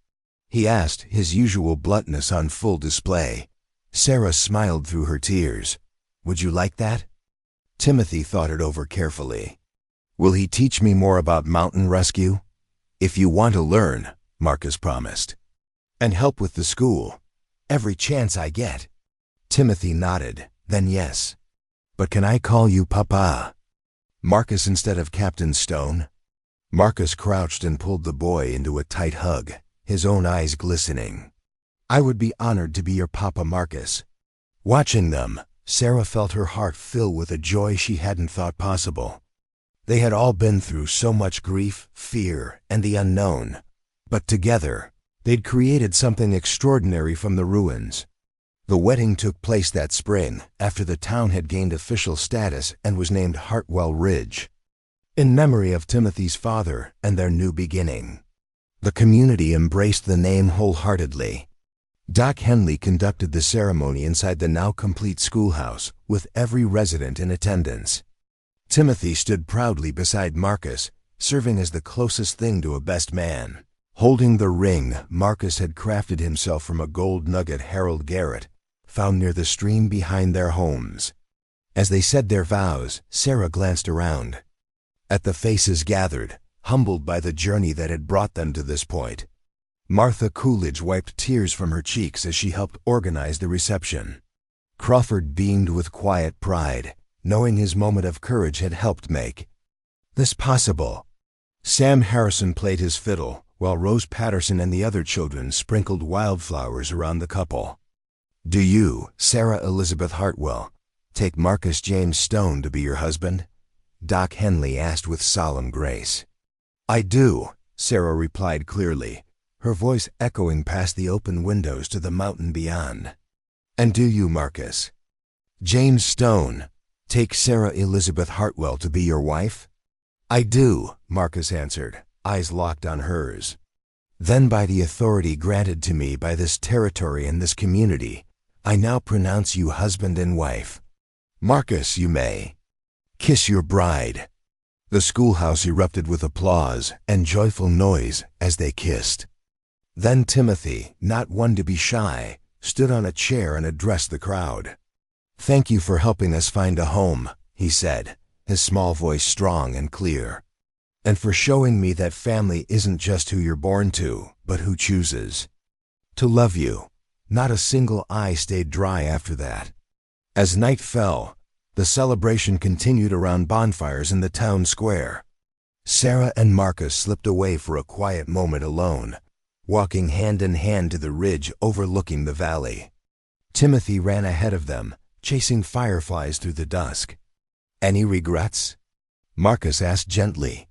Speaker 1: he asked, his usual bluntness on full display. Sarah smiled through her tears. "Would you like that?" Timothy thought it over carefully. "Will he teach me more about mountain rescue?" "If you want to learn," Marcus promised. "And help with the school." "Every chance I get." Timothy nodded, then yes. "But can I call you Papa?" "Marcus instead of Captain Stone?" Marcus crouched and pulled the boy into a tight hug, his own eyes glistening. "I would be honored to be your Papa, Marcus." Watching them, Sarah felt her heart fill with a joy she hadn't thought possible. They had all been through so much grief, fear, and the unknown, but together, they'd created something extraordinary from the ruins. The wedding took place that spring, after the town had gained official status and was named Hartwell Ridge, in memory of Timothy's father and their new beginning. The community embraced the name wholeheartedly. Doc Henley conducted the ceremony inside the now complete schoolhouse, with every resident in attendance. Timothy stood proudly beside Marcus, serving as the closest thing to a best man. Holding the ring Marcus had crafted himself from a gold nugget Harold Garrett found near the stream behind their homes. As they said their vows, Sarah glanced around. At the faces gathered, humbled by the journey that had brought them to this point. Martha Coolidge wiped tears from her cheeks as she helped organize the reception. Crawford beamed with quiet pride, knowing his moment of courage had helped make this possible. Sam Harrison played his fiddle, while Rose Patterson and the other children sprinkled wildflowers around the couple. "Do you, Sarah Elizabeth Hartwell, take Marcus James Stone to be your husband?" Doc Henley asked with solemn grace. "I do," Sarah replied clearly, her voice echoing past the open windows to the mountain beyond. "And do you, Marcus James Stone, take Sarah Elizabeth Hartwell to be your wife?" "I do," Marcus answered, eyes locked on hers. "Then by the authority granted to me by this territory and this community, I now pronounce you husband and wife. Marcus, you may kiss your bride." The schoolhouse erupted with applause and joyful noise as they kissed. Then Timothy, not one to be shy, stood on a chair and addressed the crowd. "Thank you for helping us find a home," he said, his small voice strong and clear. "And for showing me that family isn't just who you're born to, but who chooses to love you." Not a single eye stayed dry after that. As night fell, the celebration continued around bonfires in the town square. Sarah and Marcus slipped away for a quiet moment alone, walking hand in hand to the ridge overlooking the valley. Timothy ran ahead of them, chasing fireflies through the dusk. "Any regrets?" Marcus asked gently.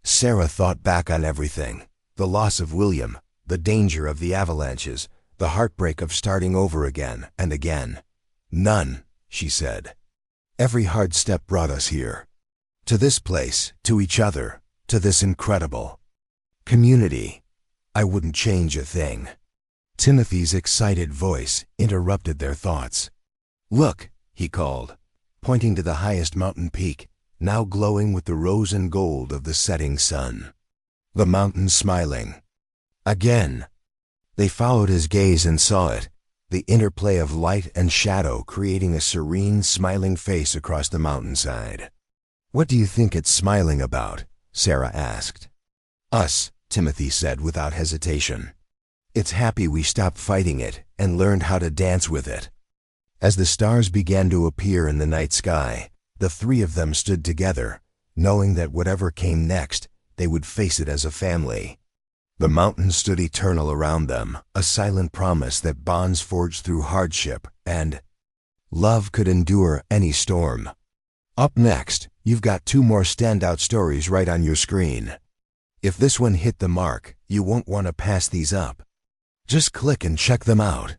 Speaker 1: Sarah thought back on everything: the loss of William, the danger of the avalanches, the heartbreak of starting over again and again. "None," she said. "Every hard step brought us here. To this place, to each other, to this incredible community. I wouldn't change a thing." Timothy's excited voice interrupted their thoughts. "Look," he called, pointing to the highest mountain peak, now glowing with the rose and gold of the setting sun. The mountain smiling. Again. They followed his gaze and saw it, the interplay of light and shadow creating a serene, smiling face across the mountainside. "What do you think it's smiling about?" Sarah asked. "Us," Timothy said without hesitation. "It's happy we stopped fighting it and learned how to dance with it." As the stars began to appear in the night sky, the three of them stood together, knowing that whatever came next, they would face it as a family. The mountains stood eternal around them, a silent promise that bonds forged through hardship and love could endure any storm. Up next, you've got 2 more standout stories right on your screen. If this one hit the mark, you won't want to pass these up. Just click and check them out.